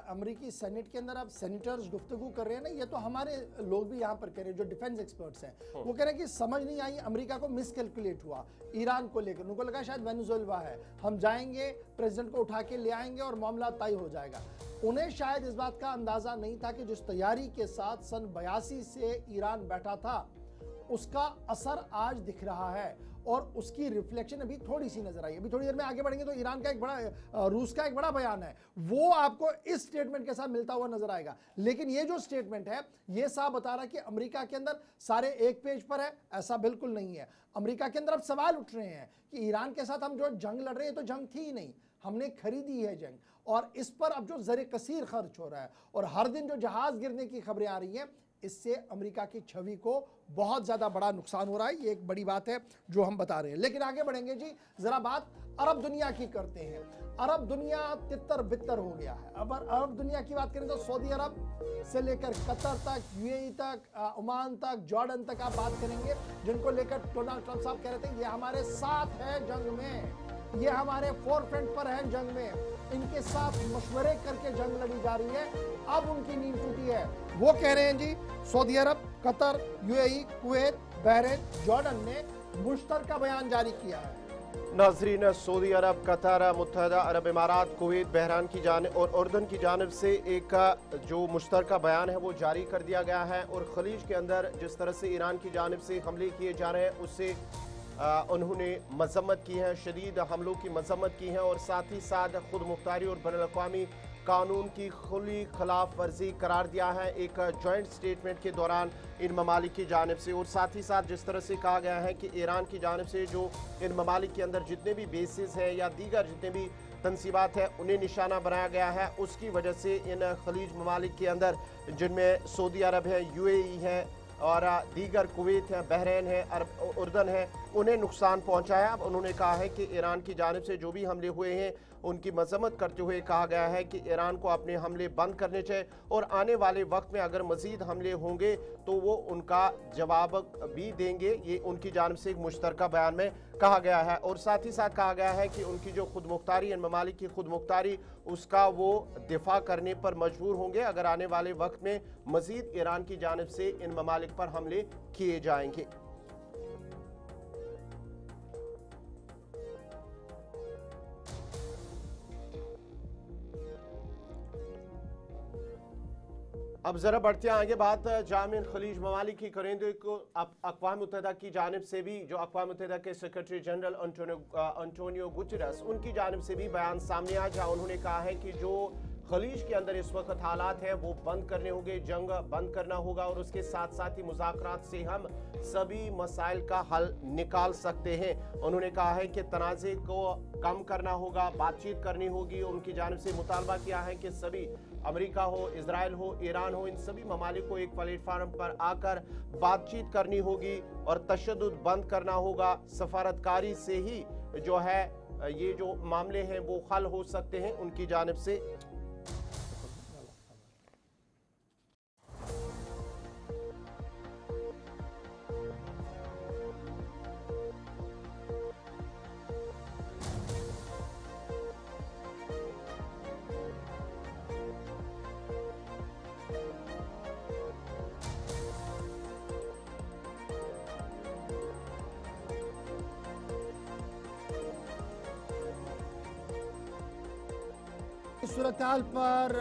[SPEAKER 2] अमेरिकी senate के अंदर अब senators गुफ्तगू कर रहे हैं ना, ये तो हमारे लोग भी यहाँ पर कह रहे हैं, जो डिफेंस एक्सपर्ट्स हैं, वो कह रहे हैं कि समझ नहीं आई, अमेरिका को मिसकैलकुलेट हुआ ईरान को लेकर। उनको लगा शायद वेनेजुएला है, हम जाएंगे प्रेसिडेंट को उठा के ले आएंगे और मामला तय हो जाएगा। उन्हें शायद इस बात का अंदाजा नहीं था कि जिस तैयारी के साथ सन 82 से ईरान बैठा था, उसका असर आज दिख रहा है और उसकी रिफ्लेक्शन अभी थोड़ी सी नजर आई। अभी थोड़ी देर में आगे बढ़ेंगे तो ईरान का एक बड़ा, रूस का एक बड़ा बयान है, वो आपको इस स्टेटमेंट के साथ मिलता हुआ नजर आएगा। लेकिन ये जो स्टेटमेंट है, ये साफ बता रहा है कि अमेरिका के अंदर सारे एक पेज पर है, ऐसा बिल्कुल नहीं है। अमेरिका के अंदर अब सवाल उठ रहे हैं कि ईरान के साथ हम जो जंग लड़ रहे हैं, तो जंग थी ही नहीं, हमने खरीदी है जंग, और इस पर अब जो ज़र कसीर खर्च हो रहा है और हर दिन जो जहाज गिरने की खबरें आ रही हैं, इससे अमेरिका की छवि को बहुत ज़्यादा बड़ा नुकसान हो रहा है। ये एक बड़ी बात है जो हम बता रहे हैं। लेकिन आगे बढ़ेंगे जी, ज़रा बात अरब दुनिया की करते हैं। अरब दुनिया तितर बितर हो गया है। अब अरब दुनिया की बात करें तो सऊदी अरब से लेकर कतर तक, यूएई तक, ओमान तक, जॉर्डन तक आप बात करेंगे, जिनको लेकर डोनाल्ड ट्रंप साहब कह रहे थे ये हमारे साथ है जंग में, ये हमारे फोरफ्रंट पर है जंग में, इनके साथ मशवरे करके जंग लड़ी जा रही है। अब उनकी नींद टूटी है। वो कह रहे हैं जी, Saudi Arab, Qatar, UAE, Kuwait, Bahrain, Jordan ने मुश्तरका बयान जारी किया है।
[SPEAKER 1] नाजरीन, सऊदी अरब, कतर, मुत्तहदा अरब इमारात, कुवैत, बहरान की जानिब और उर्दन की जानिब से एक जो मुश्तरका बयान है वो जारी कर दिया गया है। और खलीज के अंदर जिस तरह से ईरान की जानिब से हमले किए जा रहे हैं, उससे उन्होंने मजम्मत की है, शदीद हमलों की मजम्मत की है और साथ ही साथ खुद मुख्तारी और बैनुल-अक़वामी कानून की खुली खिलाफ वर्जी करार दिया है एक जॉइंट स्टेटमेंट के दौरान इन ममालिक की जानिब से। और साथ ही साथ जिस तरह से कहा गया है कि ईरान की जानिब से जो इन ममालिक के अंदर जितने भी बेसिस हैं या दीगर जितने भी तनसीबात है उन्हें निशाना बनाया गया है, उसकी वजह से इन खलीज ममालिक के अंदर जिनमें सऊदी अरब है, UAE है और दीगर कुवैत है, बहरीन है, उर्दन है, उन्हें नुकसान पहुंचा है। अब उन्होंने कहा है कि ईरान की जानिब से जो भी हमले हुए हैं उनकी मजम्मत करते हुए कहा गया है कि ईरान को अपने हमले बंद करने चाहिए और आने वाले वक्त में अगर मजीद हमले होंगे तो वो उनका जवाब भी देंगे, ये उनकी जानिब से एक मुश्तरका बयान में कहा गया है। और साथ ही साथ कहा गया है कि उनकी जो खुद मुख्तारी, इन ममालिक की खुद मुख्तारी, उसका वो दिफा करने पर मजबूर होंगे अगर आने वाले वक्त में मजीद ईरान की जानिब से इन ममालिक पर हमले किए जाएंगे। अब जरा बढ़ते हैं आगे, बात जामिन खलीज ममालिक की करेंगे को अक़वाम मुत्तहिदा की जानिब से भी जो अक़वाम मुत्तहिदा के सेक्रेटरी जनरल अंटोनियो गुटेरेस उनकी जानिब से भी बयान सामने आया, जहाँ उन्होंने कहा है कि जो खलीज के अंदर इस वक्त हालात हैं वो बंद करने होंगे, जंग बंद करना होगा और उसके साथ साथ ही मुज़ाकरात से हम सभी मसाइल का हल निकाल सकते हैं। उन्होंने कहा है कि तनाज़े को कम करना होगा, बातचीत करनी होगी। उनकी जानिब से मुतालबा किया है कि सभी अमेरिका हो, इजराइल हो, ईरान हो, इन सभी ममालिक को एक प्लेटफार्म पर आकर बातचीत करनी होगी और तशद्दुद बंद करना होगा। सफारतकारी से ही जो है ये जो मामले हैं वो हल हो सकते हैं उनकी जानिब से।
[SPEAKER 2] सूरत हाल पर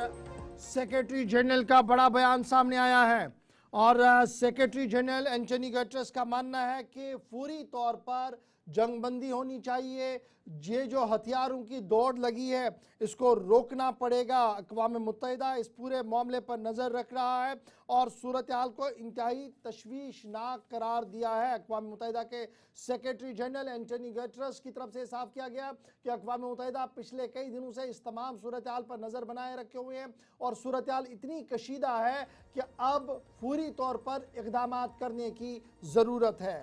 [SPEAKER 2] सेक्रेटरी जनरल का बड़ा बयान सामने आया है और सेक्रेटरी जनरल एंटोनी गुटेरेस का मानना है कि फौरी तौर पर जंगबंदी होनी चाहिए। ये जो हथियारों की दौड़ लगी है इसको रोकना पड़ेगा। अक़वाम मुत्तहिदा इस पूरे मामले पर नज़र रख रहा है और सूरत हाल को इंतहाई तशवीशनाक करार दिया है। अक़वाम मुत्तहिदा के सेक्रेटरी जनरल एंटोनी गुटेरेस की तरफ से साफ किया गया कि अक़वाम मुत्तहिदा पिछले कई दिनों से इस तमाम सूरत हाल पर नज़र बनाए रखे हुए हैं और सूरत हाल इतनी कशीदा है कि अब फौरी तौर पर इक़दाम करने की ज़रूरत है।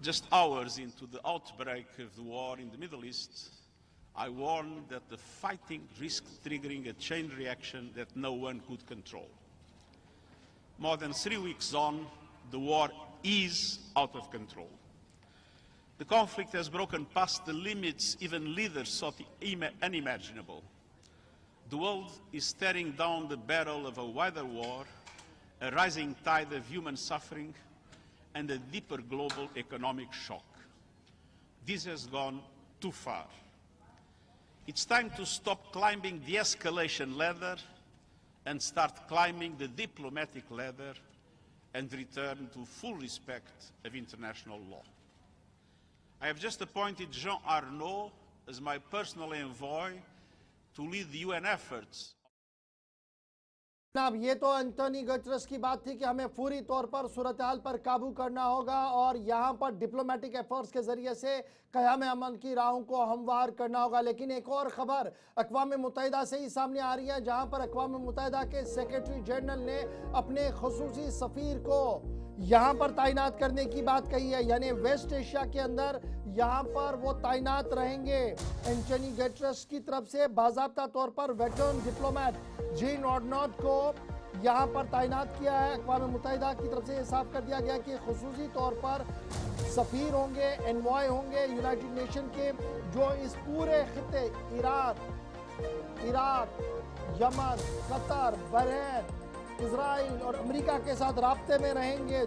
[SPEAKER 9] Just hours into the outbreak of the war in the Middle East, I warned that the fighting risked triggering a chain reaction that no one could control. More than 3 weeks on, the war is out of control. The conflict has broken past the limits even leaders thought unimaginable. The world is staring down the barrel of a wider war, a rising tide of human suffering, and a deeper global economic shock. This has gone too far. It's time to stop climbing the escalation ladder and start climbing the diplomatic ladder and return to full respect of international law. I have just appointed Jean Arnaud as my personal envoy to lead the UN efforts.
[SPEAKER 2] अब ये तो Antony Guterres की बात थी कि हमें फौरी तौर पर सूरत हाल पर काबू करना होगा और यहाँ पर डिप्लोमेटिक एफर्ट्स के जरिए से क़याम अमन की राहों को हमवार करना होगा। लेकिन एक और ख़बर अक़वाम मुत्तहिदा से ही सामने आ रही है, जहाँ पर अक़वाम मुत्तहिदा के सेक्रेटरी जनरल ने अपने ख़ुसूसी सफ़ीर को यहाँ पर तैनात करने की बात कही है, यानी वेस्ट एशिया के अंदर यहाँ पर वो तैनात रहेंगे। एंटोनी गुटेरेस की तरफ से बाज़ाब्ता तौर पर वेटरन डिप्लोमेट जीन आर्नौट को यहाँ पर तैनात किया है। अक़वाम मुत्तहिदा की तरफ से ये साफ कर दिया गया कि खुसूसी तौर पर सफ़ीर होंगे, एनवॉय होंगे यूनाइटेड नेशन के, जो इस पूरे खिते Iraq, Yemen, Qatar, Bahrain, Israel और अमेरिका के साथ राब्ते में रहेंगे।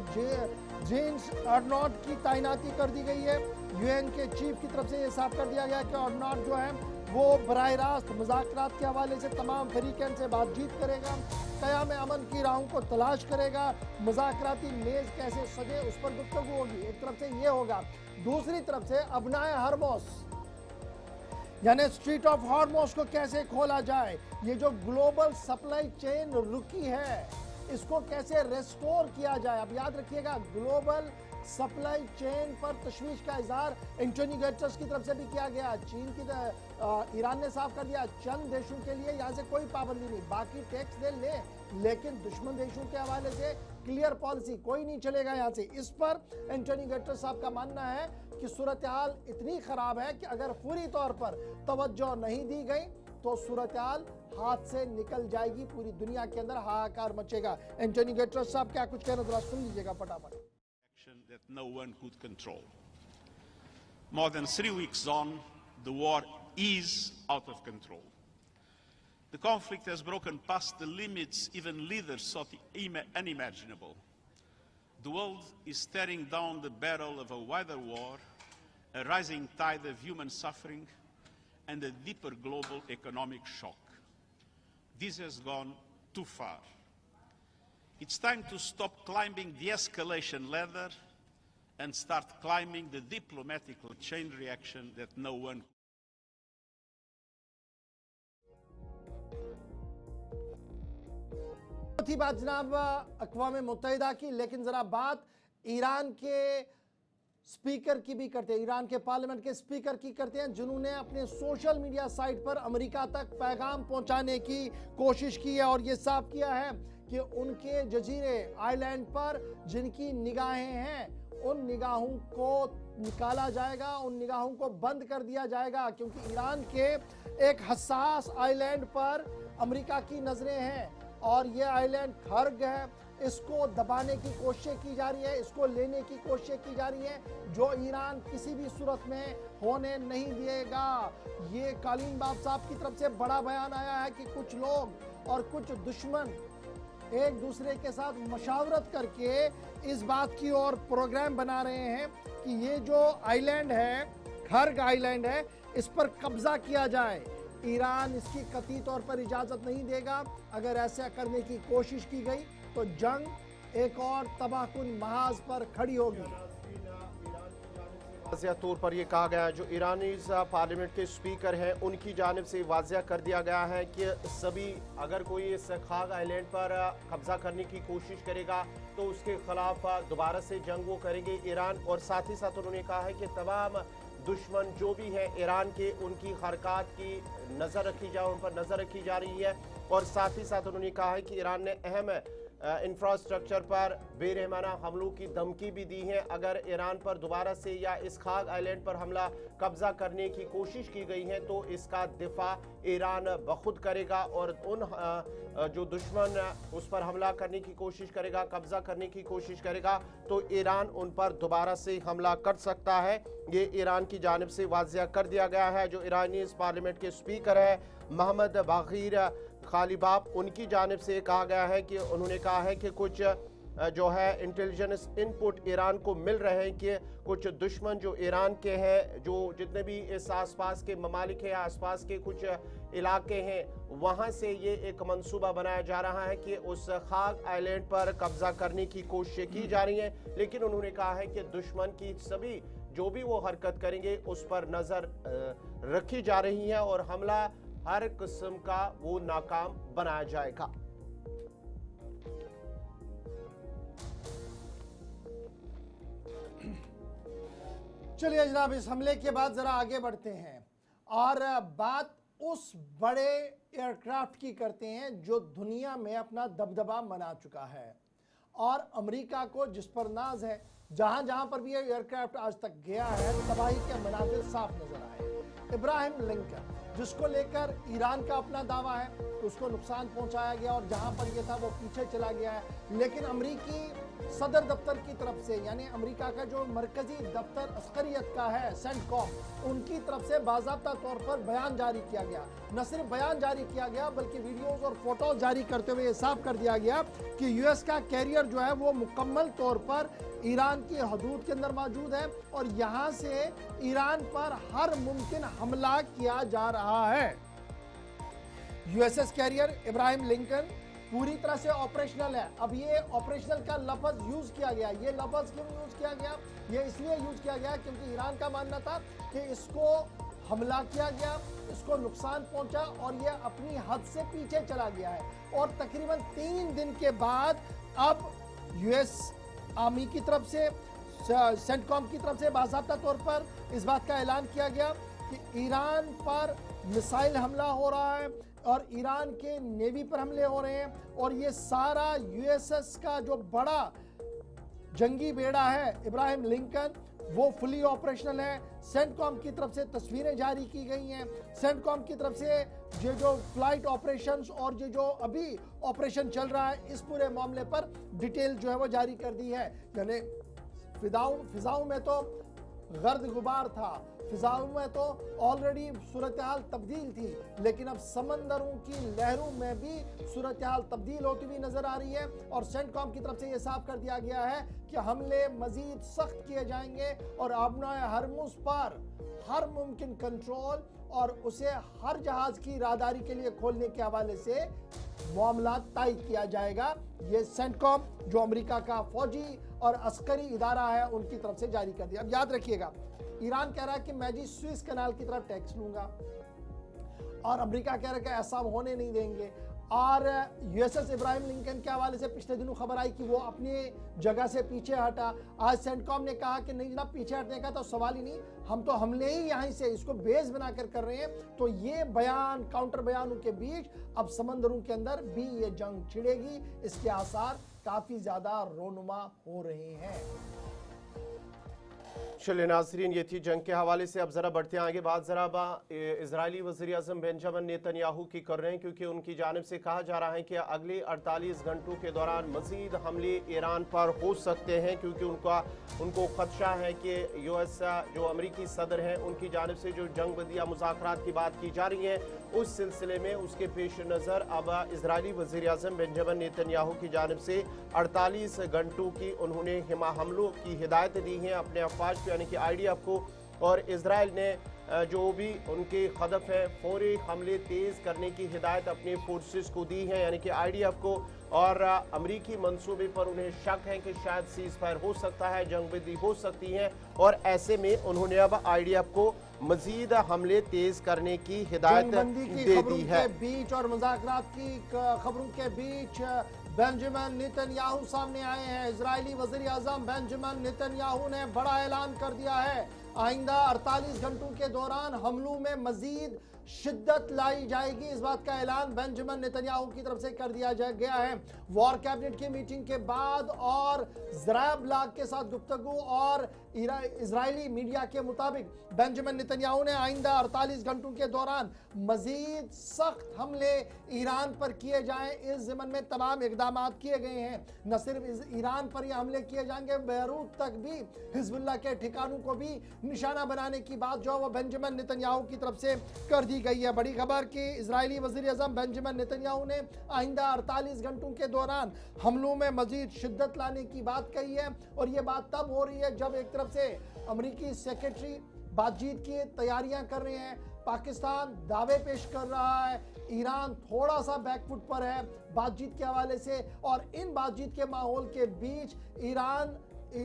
[SPEAKER 2] जेम्स आर्नौट की तैनाती कर दी गई है। यूएन के चीफ की तरफ से ये साफ कर दिया गया कि आर्नौट जो है वो बराह रास्त मुज़ाकरात के हवाले से तमाम फरीकैन से बातचीत करेगा, क़याम अमन की राहों को तलाश करेगा, मुज़ाकराती मेज़ कैसे सजे उस पर गुफ्तगू होगी। एक तरफ से ये होगा, दूसरी तरफ से अबनाए हरमोस यानी स्ट्रीट ऑफ हॉर्मोस को कैसे खोला जाए, ये जो ग्लोबल सप्लाई चेन रुकी है इसको कैसे रेस्टोर किया जाए। अब याद रखिएगा, ग्लोबल सप्लाई चेन पर तशवीश का इजहार एंटोनी गुटेरेस की तरफ से भी किया गया। चीन की ईरान ने साफ कर दिया, चंद देशों के लिए यहाँ से कोई पाबंदी नहीं, बाकी टैक्स दे ले, लेकिन दुश्मन देशों के हवाले से क्लियर पॉलिसी, कोई नहीं चलेगा यहाँ से। इस पर एंटोनी गुटेरेस साहब का मानना है कि सूरत हाल इतनी खराब है कि अगर पूरी तौर पर तवज्जो नहीं दी गई तो सूरत हाल हाथ से निकल जाएगी, पूरी दुनिया के अंदर हाहाकार मचेगा। एंटोनी गुटेरेस साहब क्या कुछ कहना, जरा सुन लीजिएगा फटाफट।
[SPEAKER 9] That no one could control. More than 3 weeks on, the war is out of control. The conflict has broken past the limits even leaders thought unimaginable. The world is staring down the barrel of a wider war, a rising tide of human suffering, and a deeper global economic shock. This has gone too far. It's time to stop climbing the escalation ladder and start climbing the diplomatic chain reaction that no one.
[SPEAKER 2] थी बात जनाब अक़वाम मुत्तहिदा की, लेकिन जरा बात Iran के speaker की भी करते हैं, ईरान के पार्लियामेंट के स्पीकर की करते हैं, जिन्होंने अपने सोशल मीडिया साइट पर अमेरिका तक पैगाम पहुंचाने की कोशिश की है और ये साफ किया है कि उनके जजीरे आइलैंड पर जिनकी निगाहें हैं उन निगाहों को निकाला जाएगा, उन निगाहों को बंद कर दिया जाएगा, क्योंकि ईरान के एक हसास आइलैंड पर अमेरिका की नजरें हैं और ये आइलैंड खर्ग है, इसको दबाने की कोशिशें की जा रही है, इसको लेने की कोशिशें की जा रही हैं, जो ईरान किसी भी सूरत में होने नहीं देगा। ये कालीन बाब साहब की तरफ से बड़ा बयान आया है कि कुछ लोग और कुछ दुश्मन एक दूसरे के साथ मशावरत करके इस बात की ओर प्रोग्राम बना रहे हैं कि ये जो आइलैंड है, खर्ग आइलैंड है, इस पर कब्जा किया जाए। ईरान इसकी कतई तौर पर इजाज़त नहीं देगा। अगर ऐसा करने की कोशिश की गई तो जंग एक और तबाहकुन महाज पर खड़ी होगी।
[SPEAKER 1] वाज़िया तौर पर यह कहा गया, जो ईरानी पार्लियामेंट के स्पीकर हैं उनकी जानिब से वाज़िया कर दिया गया है कि सभी, अगर कोई इस खाग आइलैंड पर कब्जा करने की कोशिश करेगा तो उसके खिलाफ दोबारा से जंग वो करेंगे ईरान। और साथ ही साथ उन्होंने कहा है कि तमाम दुश्मन जो भी है ईरान के, उनकी हरकत की नज़र रखी जाए, उन पर नज़र रखी जा रही है। और साथ ही साथ उन्होंने कहा है कि ईरान ने अहम इंफ्रास्ट्रक्चर पर बेरहमाना हमलों की धमकी भी दी है। अगर ईरान पर दोबारा से या इस खाग आइलैंड पर हमला कब्जा करने की कोशिश की गई है तो इसका दिफा ईरान बखुद करेगा और उन जो दुश्मन उस पर हमला करने की कोशिश करेगा, कब्जा करने की कोशिश करेगा, तो ईरान उन पर दोबारा से हमला कर सकता है। ये ईरान की जानिब से वाज़िया कर दिया गया है। जो ईरानी पार्लियामेंट के स्पीकर है मोहम्मद बाग़ीर खालिबाफ, उनकी जानिब से कहा गया है कि उन्होंने कहा है कि कुछ जो है इंटेलिजेंस इनपुट ईरान को मिल रहे हैं कि कुछ दुश्मन जो ईरान के हैं, जो जितने भी इस आसपास के ममालिक हैं, आसपास के कुछ इलाके हैं, वहाँ से ये एक मंसूबा बनाया जा रहा है कि उस खाग आइलैंड पर कब्जा करने की कोशिशें की जा रही हैं। लेकिन उन्होंने कहा है कि दुश्मन की सभी जो भी वो हरकत करेंगे उस पर नज़र रखी जा रही है और हमला हर किस्म का वो नाकाम बनाया जाएगा।
[SPEAKER 2] चलिए जनाब, इस हमले के बाद जरा आगे बढ़ते हैं और बात उस बड़े एयरक्राफ्ट की करते हैं जो दुनिया में अपना दबदबा बना चुका है और अमेरिका को जिस पर नाज है। जहां जहां पर भी ये एयरक्राफ्ट आज तक गया है, तबाही के मनाजिर साफ नजर आए। इब्राहिम लिंकन, जिसको लेकर ईरान का अपना दावा है, उसको नुकसान पहुंचाया गया और जहां पर ये था वो पीछे चला गया है, लेकिन अमेरिकी सदर दफ्तर की तरफ से, यानी अमेरिका का जो मरकजी दफ्तर अस्करियत का है सेंटकॉम, उनकी तरफ से बाज़ाब्ता तौर पर बयान जारी किया गया। न सिर्फ बयान जारी किया गया बल्कि वीडियोस और फोटोज जारी करते हुए साफ कर दिया गया कि यूएस का कैरियर जो है वो मुकम्मल तौर पर ईरान की हदूद के अंदर मौजूद है और यहाँ से ईरान पर हर मुमकिन हमला किया जा रहा है। यूएसएस कैरियर इब्राहिम लिंकन पूरी तरह से ऑपरेशनल है। अब ये ऑपरेशनल का लफ्ज यूज किया गया, ये लफ्ज क्यों यूज किया गया? ये इसलिए यूज किया गया क्योंकि ईरान का मानना था कि इसको हमला किया गया, इसको नुकसान पहुंचा और ये अपनी हद से पीछे चला गया है। और तकरीबन 3 दिन के बाद अब यूएस आर्मी की तरफ से, सेंटकॉम की तरफ से बाज़ाब्ता तौर पर इस बात का ऐलान किया गया कि ईरान पर मिसाइल हमला हो रहा है और ईरान के नेवी पर हमले हो रहे हैं और ये सारा यूएसएस का जो बड़ा जंगी बेड़ा है इब्राहिम लिंकन, वो फुली ऑपरेशनल है। सेंटकॉम की तरफ से तस्वीरें जारी की गई हैं। सेंटकॉम की तरफ से ये जो फ्लाइट ऑपरेशंस और ये जो अभी ऑपरेशन चल रहा है इस पूरे मामले पर डिटेल जो है वो जारी कर दी है। यानी फिजाओं में तो गर्द गुबार था, फिजाओं में तो ऑलरेडी सूरत हाल तब्दील थी, लेकिन अब समंदरों की लहरों में भी सूरत हाल तब्दील होती हुई नजर आ रही है। और सेंटकॉम की तरफ से यह साफ कर दिया गया है कि हमले मजीद सख्त किए जाएंगे और आबनाए हरमुज पर हर मुमकिन कंट्रोल और उसे हर जहाज की राहदारी के लिए खोलने के हवाले से मामला तय किया जाएगा। ये सेंटकॉम जो अमेरिका का फौजी और अस्करी इदारा है उनकी तरफ से जारी कर दिया। अब याद रखिएगा, ईरान कह रहा है कि मैं जी स्विस कनाल की तरफ टैक्स लूंगा और अमेरिका कह रहा है कि ऐसा हम होने नहीं देंगे। और यूएसएस इब्राहिम लिंकन के हवाले से पिछले दिनों खबर आई कि वो अपनी जगह से पीछे हटा। आज सेंटकॉम ने कहा कि नहीं जनाब, पीछे हटने का तो सवाल ही नहीं, हम तो हमले ही यहीं से इसको बेस बनाकर कर रहे हैं। तो ये बयान काउंटर बयानों के बीच अब समंदरों के अंदर भी ये जंग छिड़ेगी, इसके आसार काफी ज्यादा रोनुमा हो रहे हैं।
[SPEAKER 1] चलिए नाजरीन, ये थी जंग के हवाले से। अब जरा बढ़ते हैं आगे। बात जरा इजरायली वज़ीर आज़म बेंजामिन नेतन्याहू की कर रहे हैं, क्योंकि उनकी जानिब से कहा जा रहा है कि अगले 48 घंटों के दौरान मजीद हमले ईरान पर हो सकते हैं, क्योंकि उनको खदशा है कि यूएस जो अमरीकी सदर हैं उनकी जानिब से जो जंग बंदिया मुज़ाकरात की बात की जा रही है उस सिलसिले में उसके पेश नज़र अब इजरायली वज़ीर आज़म बेंजामिन नेतन्याहू की जानिब से 48 घंटों की उन्होंने हमलों की हिदायत दी है अपने अफवाज को, यानी कि IDF को। और इजराइल ने जो भी उनके हदफ है फौरी हमले तेज़ करने की हिदायत अपने फोर्सेस को दी है, यानी कि IDF को। और अमरीकी मंसूबे पर उन्हें शक है कि शायद सीज फायर हो सकता है, जंगबंदी हो सकती है, और ऐसे में उन्होंने अब IDF को मजीद हमले तेज करने की हिदायत दे दी है।
[SPEAKER 2] बीच और मुज़ाकरात की खबरों के बीच बेंजामिन नेतन्याहू सामने आए हैं। इजरायली वज़ीर आज़म बेंजामिन नेतन्याहू ने बड़ा ऐलान कर दिया है, आइंदा 48 घंटों के दौरान हमलों में मजीद शिद्दत लाई जाएगी। इस बात का ऐलान बेंजामिन नेतन्याहू की तरफ से कर दिया गया है। वॉर कैबिनेट की मीटिंग के बाद और ज़राया ब्लॉग के साथ गुफ्तगू और इजरायली मीडिया के मुताबिक बेंजामिन नेतन्याहू ने आइंदा 48 घंटों के दौरान मजीद सख्त हमले ईरान पर किए जाएं, इस ज़िमन में तमाम इकदाम किए गए हैं। न सिर्फ ईरान पर ये हमले किए जाएंगे, बैरूत तक भी हिजबुल्लाह के ठिकानों को भी निशाना बनाने की बात जो है वो बेंजामिन नेतन्याहू की तरफ से कर दी गई है। बड़ी खबर कि इजरायली वज़ीर आज़म बेंजामिन नेतन्याहू ने आइंदा 48 घंटों के दौरान हमलों में मजीद शिद्दत लाने की बात कही है। और ये बात तब हो रही है जब एक तरफ से अमरीकी सेक्रेटरी बातचीत की तैयारियां कर रहे हैं, पाकिस्तान दावे पेश कर रहा है, ईरान थोड़ा सा बैकफुट पर है बातचीत के हवाले से। और इन बातचीत के माहौल के बीच ईरान,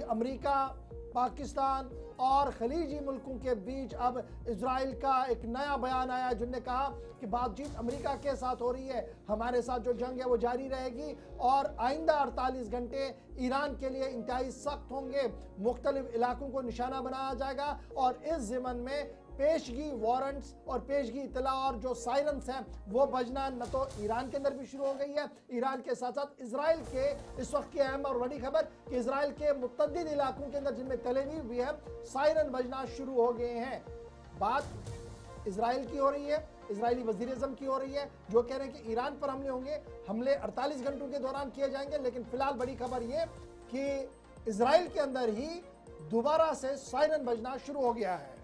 [SPEAKER 2] अमेरिका, पाकिस्तान और खलीजी मुल्कों के बीच अब इजराइल का एक नया बयान आया जिनने कहा कि बातचीत अमेरिका के साथ हो रही है, हमारे साथ जो जंग है वो जारी रहेगी और आइंदा 48 घंटे ईरान के लिए इंतहाई सख्त होंगे, मुख्तलिफ इलाकों को निशाना बनाया जाएगा। और इस ज़िमन में पेशगी वारंट्स और पेशगी इतला और जो साइरेंस हैं वो बजना न तो ईरान के अंदर भी शुरू हो गई है, ईरान के साथ साथ इजराइल के इस वक्त की अहम और बड़ी खबर कि इजराइल के मुतअद्दिद इलाकों के अंदर जिनमें तेल अवीव भी है, साइरन बजना शुरू हो गए हैं। बात इजराइल की हो रही है, इजरायली वज़ीर आज़म की हो रही है जो कह रहे हैं कि ईरान पर हमले होंगे, हमले 48 घंटों के दौरान किए जाएंगे। लेकिन फिलहाल बड़ी खबर ये कि इजराइल के अंदर ही दोबारा से सायरन बजना शुरू हो गया है।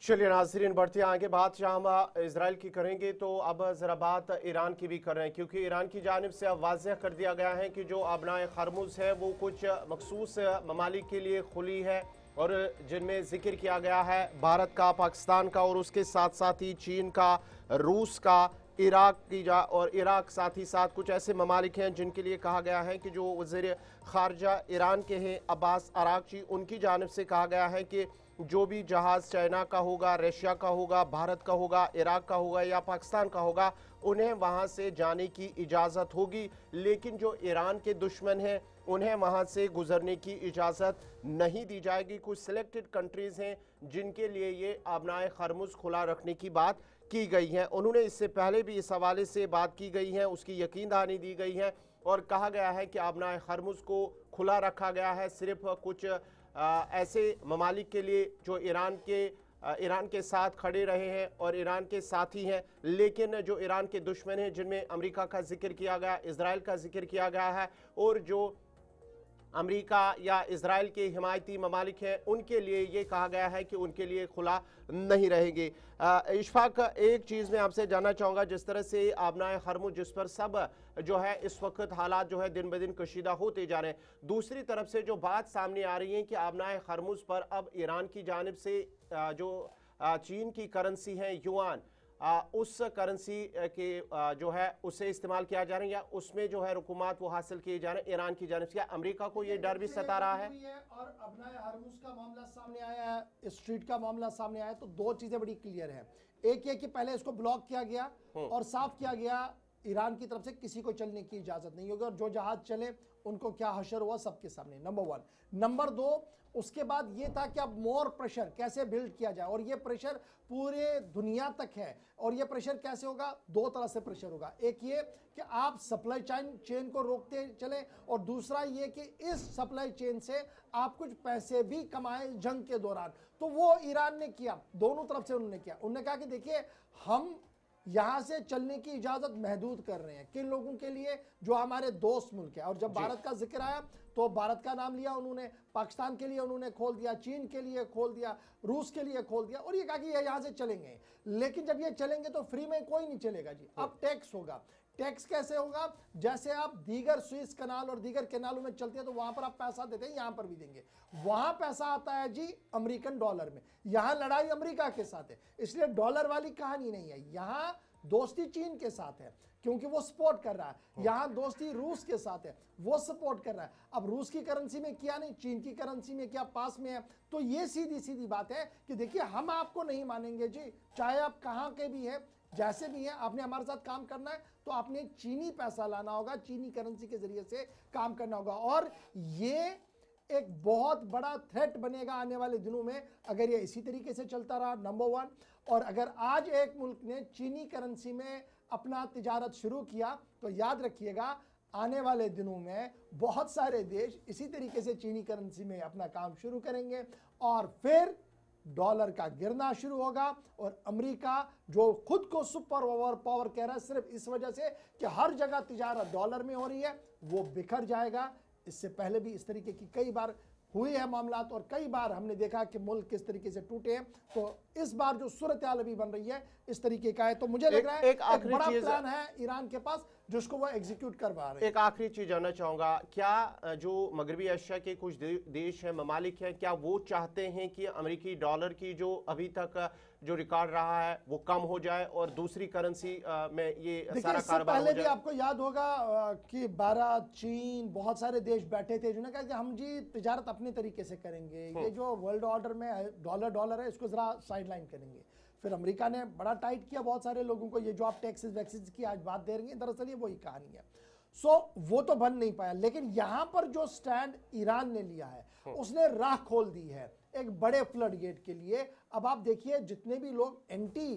[SPEAKER 1] चलिए नाजरीन, बढ़ते हैं आगे। बात जहां हम इसराइल की करेंगे तो अब जरा बात ईरान की भी कर रहे हैं, क्योंकि ईरान की जानिब से अब वाज़ेह कर दिया गया है कि जो अबनाए खरमुज है वो कुछ मखसूस ममालिक के लिए खुली है, और जिनमें जिक्र किया गया है भारत का, पाकिस्तान का, और उसके साथ साथ ही चीन का, रूस का, इराक और इराक, साथ ही साथ कुछ ऐसे ममालिक हैं जिनके लिए कहा गया है कि जो वज़ीर ख़ारजा ईरान के हैं अब्बास अरागची, उनकी जानिब से कहा गया है कि जो भी जहाज़ चाइना का होगा, रशिया का होगा, भारत का होगा, इराक का होगा या पाकिस्तान का होगा, उन्हें वहाँ से जाने की इजाज़त होगी, लेकिन जो ईरान के दुश्मन हैं उन्हें वहाँ से गुजरने की इजाज़त नहीं दी जाएगी। कुछ सिलेक्टेड कंट्रीज़ हैं जिनके लिए ये अबनाए खरमुज खुला रखने की बात की गई है। उन्होंने इससे पहले भी इस हवाले से बात की गई है, उसकी यकीन दहानी दी गई है और कहा गया है कि अबनाए खरमुज को खुला रखा गया है सिर्फ कुछ ऐसे ममालिक के लिए जो ईरान के साथ खड़े रहे हैं और ईरान के साथी हैं, लेकिन जो ईरान के दुश्मन हैं जिनमें अमेरिका का जिक्र किया गया, इजराइल का जिक्र किया गया है, और जो अमेरिका या इजराइल के हिमायती ममालिक हैं उनके लिए ये कहा गया है कि उनके लिए खुला नहीं रहेगी। इशफाक, एक चीज़ मैं आपसे जानना चाहूँगा, जिस तरह से अबनाए खरमुज जिस पर सब जो है इस वक्त हालात जो है दिन ब दिन कशीदा होते जा रहे हैं, दूसरी तरफ से जो बात सामने आ रही है कि अबनाए खरमुज पर अब ईरान की जानिब से जो चीन की करेंसी है युआन, उस करेंसी के जो है उसे इस्तेमाल किया जा रहा है या उसमें जो है रुकुमात वो हासिल किए जा रहे हैं ईरान की जानिब से, या अमेरिका को ये डर भी सता रहा है?
[SPEAKER 2] और अबनाए खरमुज का मामला सामने आया है, स्ट्रीट का मामला सामने आया है, तो दो चीजें बड़ी क्लियर है। एक ये कि पहले इसको ब्लॉक किया गया और साफ किया गया ईरान की तरफ से किसी को चलने की इजाजत नहीं होगी, और जो जहाज चले उनको क्या हशर हुआ सबके सामने, नंबर वन। नंबर दो, उसके बाद ये था कि अब मोर प्रेशर कैसे बिल्ड किया जाए, और ये प्रेशर पूरे दुनिया तक है, और ये प्रेशर कैसे होगा, दो तरह से प्रेशर होगा। एक ये कि आप सप्लाई चेन को रोकते चले, और दूसरा ये कि इस सप्लाई चेन से आप कुछ पैसे भी कमाए जंग के दौरान। तो वो ईरान ने किया, दोनों तरफ से उन्होंने किया। उन्होंने कहा कि देखिए हम यहां से चलने की इजाजत महदूद कर रहे हैं किन लोगों के लिए, जो हमारे दोस्त मुल्क है। और जब भारत का जिक्र आया तो भारत का नाम लिया उन्होंने, पाकिस्तान के लिए उन्होंने खोल दिया, चीन के लिए खोल दिया, रूस के लिए खोल दिया, और ये कहा कि ये यहां से चलेंगे। लेकिन जब ये चलेंगे तो फ्री में कोई नहीं चलेगा जी, अब टैक्स होगा। टैक्स कैसे होगा, जैसे आप दीगर स्विस कनाल और दीगर कैनालों में चलते हैं तो वहां पर आप पैसा देते हैं, यहां पर भी देंगे। वहां पैसा आता है जी अमेरिकन डॉलर में, यहां लड़ाई अमेरिका के साथ है, इसलिए डॉलर वाली कहानी नहीं है। यहां दोस्ती चीन के साथ है क्योंकि वो सपोर्ट कर रहा है, यहां दोस्ती रूस के साथ है, वो सपोर्ट कर रहा है। अब रूस की करेंसी में किया नहीं, चीन की करेंसी में क्या पास में है, तो ये सीधी सीधी बात है कि देखिए हम आपको नहीं मानेंगे जी, चाहे आप कहां के भी हैं, जैसे भी हैं, आपने हमारे साथ काम करना है तो आपने चीनी पैसा लाना होगा, चीनी करेंसी के जरिए से काम करना होगा। और ये एक बहुत बड़ा थ्रेट बनेगा आने वाले दिनों में अगर ये इसी तरीके से चलता रहा, नंबर वन। और अगर आज एक मुल्क ने चीनी करेंसी में अपना तिजारत शुरू किया तो याद रखिएगा आने वाले दिनों में बहुत सारे देश इसी तरीके से चीनी करेंसी में अपना काम शुरू करेंगे, और फिर डॉलर का गिरना शुरू होगा। और अमेरिका जो खुद को सुपर पावर कह रहा है सिर्फ इस वजह से कि हर जगह तिजारत डॉलर में हो रही है, वो बिखर जाएगा। इससे पहले भी इस तरीके की कई बार हुई है मामलात, और कई बार हमने देखा कि मुल्क किस तरीके से टूटे हैं। तो इस बार जो सूरत हाल अभी बन रही है इस तरीके का है, तो मुझे लग रहा है एक बड़ा प्लान है ईरान के पास जिसको वो एग्जीक्यूट करवा रहे हैं।
[SPEAKER 1] एक आखिरी चीज जानना चाहूंगा, क्या जो मगरबी एशिया के कुछ देश हैं, ममालिक हैं, क्या वो चाहते हैं कि अमेरिकी डॉलर की जो अभी तक जो रिकॉर्ड रहा है वो कम हो जाए और दूसरी करेंसी में ये सारा कारोबार हो जाए?
[SPEAKER 2] पहले भी आपको याद होगा कि भारत, चीन, बहुत सारे देश बैठे थे जिन्होंने कहा कि हम जी तिजारत अपने तरीके से करेंगे, ये जो वर्ल्ड ऑर्डर में डॉलर है इसको जरा साइडलाइन करेंगे। फिर अमेरिका ने बड़ा टाइट किया बहुत सारे लोगों को, ये जो आप टैक्सेस वैक्सेस की आज बात दे रही हैं दरअसल ये वही कहानी है। वो तो बन नहीं पाया, लेकिन यहां पर जो स्टैंड ईरान ने लिया है उसने राह खोल दी है एक बड़े फ्लड गेट के लिए। अब आप देखिए जितने भी लोग एंटी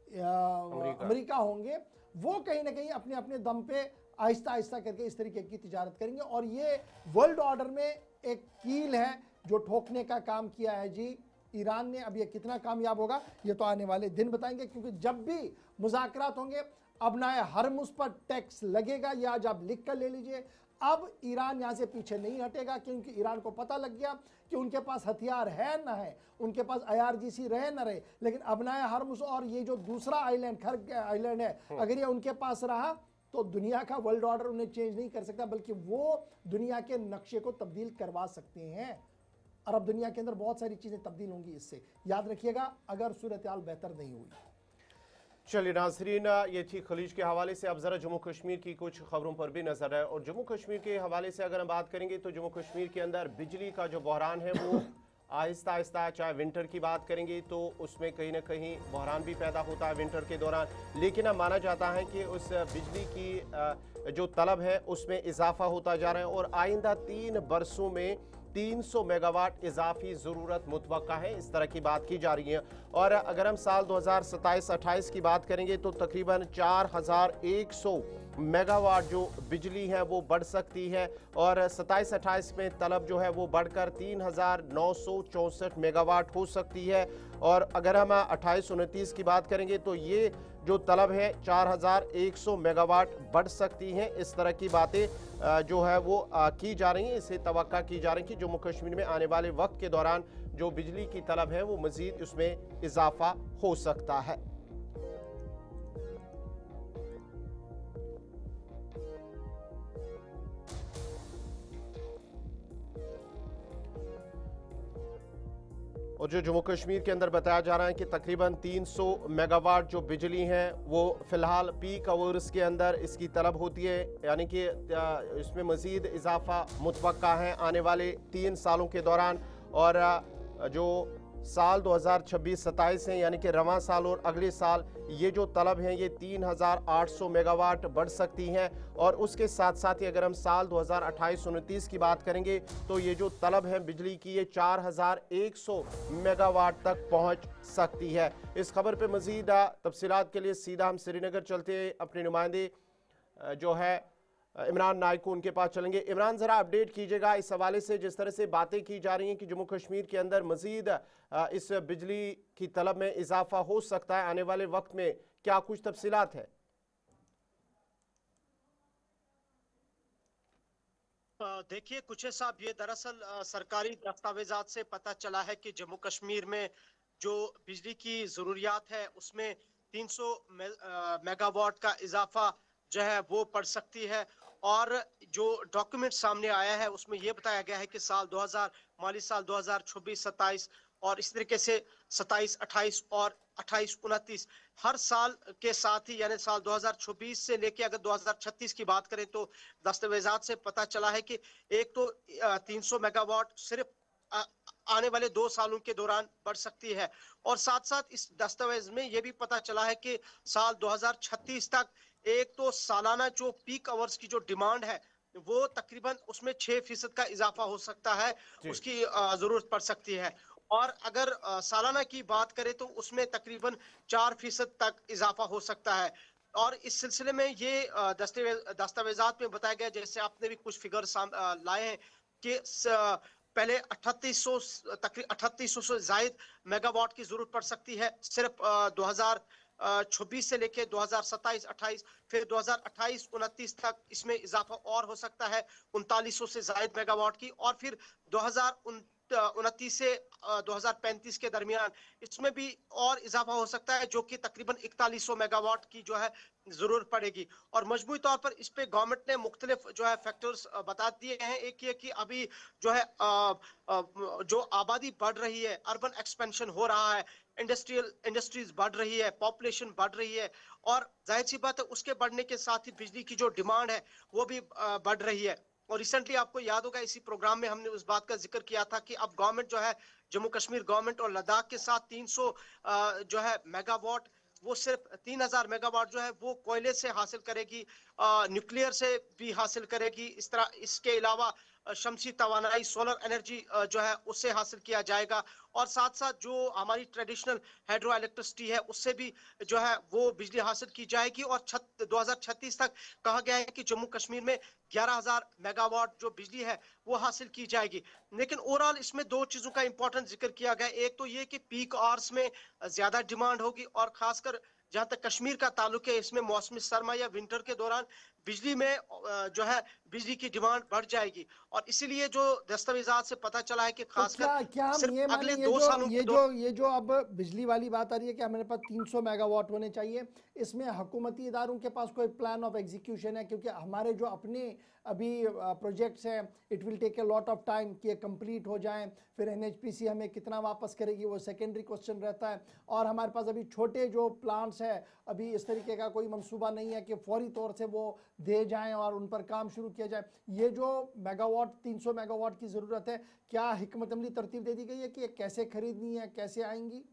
[SPEAKER 2] अमेरिका होंगे वो कहीं ना कहीं अपने अपने दम पे आहिस्ता आहिस्ता करके इस तरीके की तिजारत करेंगे, और ये वर्ल्ड ऑर्डर में एक कील है जो ठोकने का काम किया है जी ईरान ने। अब ये कितना कामयाब होगा ये तो आने वाले दिन बताएंगे, क्योंकि जब भी मुज़ाकरात होंगे अबनाए हरमुज पर टैक्स लगेगा, या आज आप लिख कर ले लीजिए, अब ईरान यहाँ से पीछे नहीं हटेगा, क्योंकि ईरान को पता लग गया कि उनके पास हथियार है ना है, उनके पास IRGC रहे ना रहे, लेकिन अबनाए हर्मुज और ये जो दूसरा आइलैंड खर्ग आइलैंड है, अगर ये उनके पास रहा तो दुनिया का वर्ल्ड ऑर्डर उन्हें चेंज नहीं कर सकता, बल्कि वो दुनिया के नक्शे को तब्दील करवा सकते हैं। अरब दुनिया के अंदर बहुत सारी चीजें तब्दील होंगी इससे, याद रखिएगा, अगर सूरत हाल बेहतर नहीं हुई।
[SPEAKER 1] चलिए नाजरीन, ये थी खलीज के हवाले से। अब ज़रा जम्मू कश्मीर की कुछ खबरों पर भी नजर है। और जम्मू कश्मीर के हवाले से अगर हम बात करेंगे तो जम्मू कश्मीर के अंदर बिजली का जो बहरान है वो आहिस्ता आहिस्ता, चाहे विंटर की बात करेंगे तो उसमें कहीं ना कहीं बहरान भी पैदा होता है विंटर के दौरान, लेकिन अब माना जाता है कि उस बिजली की जो तलब है उसमें इजाफा होता जा रहा है और आइंदा 3 बरसों में 300 मेगावाट इजाफी ज़रूरत मुतवक्का है, इस तरह की बात की जा रही है। और अगर हम साल 2027-28 की बात करेंगे तो तकरीबन 4100 मेगावाट जो बिजली है वो बढ़ सकती है और 27-28 में तलब जो है वो बढ़कर 3964 मेगावाट हो सकती है। और अगर हम 28-29 की बात करेंगे तो ये जो तलब है 4100 मेगावाट बढ़ सकती हैं। इस तरह की बातें जो है वो की जा रही हैं, इसे तवक्का की जा रही है कि जम्मू कश्मीर में आने वाले वक्त के दौरान जो बिजली की तलब है वो मजीद उसमें इजाफा हो सकता है। और जो जम्मू कश्मीर के अंदर बताया जा रहा है कि तकरीबन 300 मेगावाट जो बिजली है वो फ़िलहाल पीक आवर्स के अंदर इसकी तलब होती है, यानी कि इसमें मज़ीद इजाफा मुतवक्का है आने वाले 3 सालों के दौरान। और जो साल 2026-27 है यानी कि रवां साल और अगले साल ये जो तलब है ये 3800 मेगावाट बढ़ सकती हैं। और उसके साथ साथ ही अगर हम साल 2028-29 की बात करेंगे तो ये जो तलब है बिजली की ये 4100 मेगावाट तक पहुंच सकती है। इस खबर पे मजीद तफसीलात के लिए सीधा हम श्रीनगर चलते अपने नुमाइंदे जो है इमरान नाइक को उनके पास चलेंगे। इमरान, ज़रा अपडेट कीजिएगा इस हवाले से, जिस तरह से बातें की जा रही हैं कि जम्मू कश्मीर के अंदर मजीद इस बिजली की तलब में इजाफा हो सकता है आने वाले वक्त में, क्या कुछ तफसीलात है?
[SPEAKER 10] देखिए कुचे साहब, ये दरअसल सरकारी दस्तावेजात से पता चला है कि जम्मू कश्मीर में जो बिजली की जरूरियात है उसमें 300 मेगावाट का इजाफा जो है वो पड़ सकती है। और जो डॉक्यूमेंट सामने आया है उसमें यह बताया गया है कि माली साल 2026-27 और इस तरीके से 27-28 और 28-29 हर साल के साथ ही, यानी साल 2026 से लेके अगर 2036 की बात करें तो दस्तावेजात से पता चला है कि एक तो 300 मेगावाट सिर्फ आने वाले 2 सालों के दौरान बढ़ सकती है। और साथ साथ इस दस्तावेज में यह भी पता चला है कि साल 2036 तक एक तो सालाना जो पीक आवर्स की जो डिमांड है वो तकरीबन उसमें 6% का इजाफा हो सकता है, उसकी जरूरत पड़ सकती है। और अगर सालाना की बात करें तो उसमें तकरीबन 4% तक इजाफा हो सकता है। और इस सिलसिले में ये दस्तावेजात में बताया गया, जैसे आपने भी कुछ फिगर लाए हैं कि पहले 3800 से जायद मेगावाट की जरूरत पड़ सकती है सिर्फ 2026 से लेके 2027-28, फिर 2028-29 तक इसमें इजाफा और हो सकता है 3900 से जायद मेगावाट की, और फिर 2029 से 2035 के दरमियान इसमें भी और इजाफा हो सकता है, जो कि तकरीबन 4100 मेगावाट की जो है जरूरत पड़ेगी। और मजमूई तौर पर इस पे गवर्नमेंट ने मुख्तलिफ जो है फैक्टर्स बता दिए हैं। एक ये कि अभी जो है जो आबादी बढ़ रही है, अर्बन एक्सपेंशन हो रहा है, इंडस्ट्रीज बढ़ रही है, पॉपुलेशन बढ़ रही है, और जाहिर सी बात है उसके बढ़ने के साथ ही बिजली की जो डिमांड है वो भी बढ़ रही है। और रिसेंटली आपको याद होगा इसी प्रोग्राम में हमने उस बात का जिक्र किया था कि अब गवर्नमेंट जो है, जम्मू कश्मीर गवर्नमेंट और लद्दाख के साथ 300 जो है मेगावाट, वो सिर्फ 3000 मेगावाट जो है वो कोयले से हासिल करेगी, न्यूक्लियर से भी हासिल करेगी। इस तरह इसके अलावा शमसी तवानाई, सोलर एनर्जी जो है उससे हासिल किया जाएगा। और साथ साथ जो हमारी ट्रेडिशनल हाइड्रो इलेक्ट्रिसिटी है उससे भी जो है वो बिजली हासिल की जाएगी। और 2036 तक कहा गया है कि जम्मू कश्मीर में 11000 मेगावाट जो बिजली है वो हासिल की जाएगी। लेकिन ओवरऑल इसमें 2 चीजों का इंपॉर्टेंट जिक्र किया गया। एक तो ये कि पीक आवर्स में ज्यादा डिमांड होगी, और खासकर जहां तक कश्मीर का ताल्लुक है, इसमें मौसमी सरमा या विंटर के दौरान बिजली में जो है बिजली की डिमांड बढ़ जाएगी। और इसीलिए जो दस्तावेजात से पता चला है कि
[SPEAKER 2] तो
[SPEAKER 10] खासकर
[SPEAKER 2] क्या हम
[SPEAKER 10] सिर्फ
[SPEAKER 2] ये माने
[SPEAKER 10] अगले 2 सालों
[SPEAKER 2] ये जो अब बिजली वाली बात आ रही है कि हमारे पास 300 मेगावाट होने चाहिए, इसमें हुकूमती इदारों के पास कोई प्लान ऑफ एग्जीक्यूशन है? क्योंकि हमारे जो अपने अभी प्रोजेक्ट्स हैं, it will take a lot of time कि ये कंप्लीट हो जाएं, फिर एनएचपीसी हमें कितना वापस करेगी वो सेकेंडरी क्वेश्चन रहता है। और हमारे पास अभी छोटे जो प्लांट्स हैं, अभी इस तरीके का कोई मंसूबा नहीं है कि फौरी तौर से वो दे जाएं और उन पर काम शुरू किया जाए। ये जो मेगावाट 300 मेगावाट की ज़रूरत है, क्या हिकमत अमली तरतीब दे दी गई है कि ये कैसे खरीदनी है, कैसे आएंगी?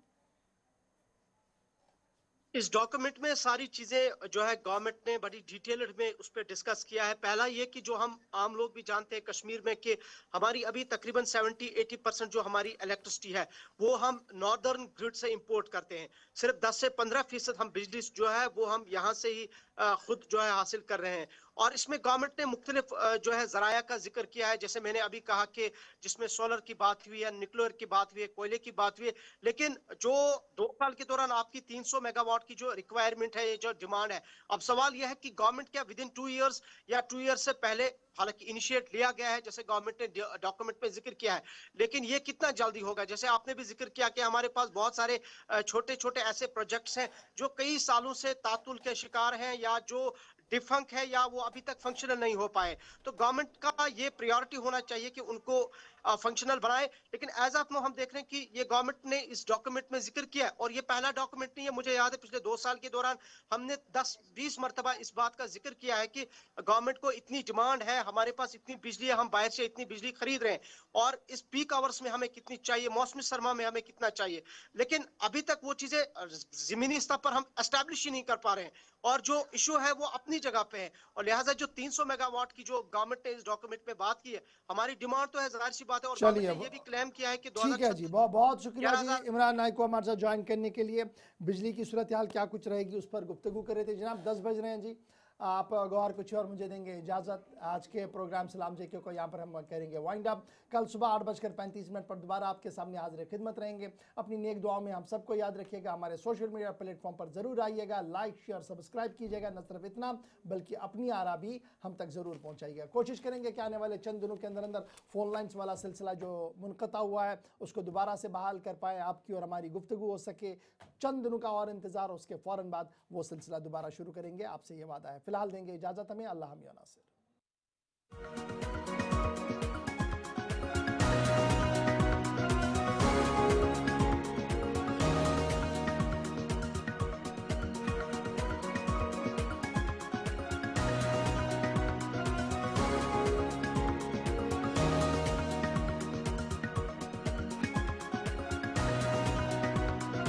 [SPEAKER 10] इस डॉक्यूमेंट में सारी चीजें जो है गवर्नमेंट ने बड़ी डिटेल्ड में उस पर डिस्कस किया है। पहला ये कि जो हम आम लोग भी जानते हैं कश्मीर में कि हमारी अभी तकरीबन 70-80% जो हमारी इलेक्ट्रिसिटी है वो हम नॉर्दर्न ग्रिड से इंपोर्ट करते हैं। सिर्फ 10 से 15% हम बिजली जो है वो हम यहाँ से ही खुद जो है हासिल कर रहे हैं। और इसमें गवर्नमेंट ने मुख्तलिफ जो है जराया का जिक्र किया है, जैसे मैंने अभी कहा कि जिसमें सोलर की बात हुई है, न्यूक्लियर की बात हुई है, कोयले की बात हुई है। लेकिन जो 2 साल के दौरान आपकी 300 मेगावाट की जो रिक्वायरमेंट है, ये जो डिमांड है, अब सवाल यह है कि गवर्नमेंट क्या विद इन 2 इयर्स या 2 ईयर से पहले, हालांकि इनिशिएट लिया गया है जैसे गवर्नमेंट ने डॉक्यूमेंट में जिक्र किया है, लेकिन ये कितना जल्दी होगा? जैसे आपने भी जिक्र किया कि हमारे पास बहुत सारे छोटे छोटे ऐसे प्रोजेक्ट्स हैं जो कई सालों से तातुल के शिकार हैं या जो डिफंक है या वो अभी तक फंक्शनल नहीं हो पाए। तो गवर्नमेंट का ये प्रायोरिटी होना चाहिए कि उनको फंक्शनल बनाए। लेकिन एज ऑफ नो हम देख रहे हैं कि ये गवर्नमेंट ने इस डॉक्यूमेंट में जिक्र किया है, और ये पहला डॉक्यूमेंट नहीं है। मुझे याद है पिछले 2 साल के दौरान हमने 10-20 मरतबा इस बात का जिक्र किया है कि गवर्नमेंट को इतनी डिमांड है, हमारे पास इतनी बिजली है, हम बाहर से इतनी बिजली खरीद रहे हैं, और इस पीक आवर्स में हमें कितनी चाहिए, मौसमी सरमा में हमें कितना चाहिए। लेकिन अभी तक वो चीजें जमीनी स्तर पर हम एस्टैब्लिश ही नहीं कर पा रहे हैं, और जो इशू है वो अपनी जगह पे है। और लिहाजा जो 300 मेगावाट की जो गवर्नमेंट ने इस डॉक्यूमेंट में बात की है, हमारी डिमांड तो है, जाहिर सी बात है। और
[SPEAKER 2] चलिए,
[SPEAKER 10] गवर्नमेंट ने ये भी क्लेम किया है कि
[SPEAKER 2] ठीक है जी, बहुत बहुत शुक्रिया जी इमरान नाइक को हमारे साथ ज्वाइन करने के लिए। बिजली की सूरत हाल क्या कुछ रहेगी उस पर गुफ्तगू कर रहे थे जनाब। 10 बज रहे हैं जी, आप गौहर कुछ और मुझे देंगे इजाज़त। आज के प्रोग्राम सलाम जेके को यहाँ पर हम करेंगे वाइंड अप। कल सुबह 8:35 पर दोबारा आपके सामने हाजिर खिदमत रहेंगे। अपनी नेक दुआओं में हम सबको याद रखिएगा। हमारे सोशल मीडिया प्लेटफॉर्म पर ज़रूर आइएगा, लाइक शेयर सब्सक्राइब कीजिएगा। न सिर्फ इतना बल्कि अपनी आरा भी हम तक ज़रूर पहुँचाइएगा। कोशिश करेंगे कि आने वाले चंद दिनों के अंदर अंदर फ़ोन लाइन्स वाला सिलसिला जो मुनक़ता हुआ है उसको दोबारा से बहाल कर पाएँ, आपकी और हमारी गुफ्तगू हो सके। चंद दिनों का और इंतज़ार, उसके फ़ौरन बाद वो सिलसिला दोबारा शुरू करेंगे, आपसे ये वादा है। फिलहाल देंगे इजाज़त हमें। अल्लाह हम या नासिर।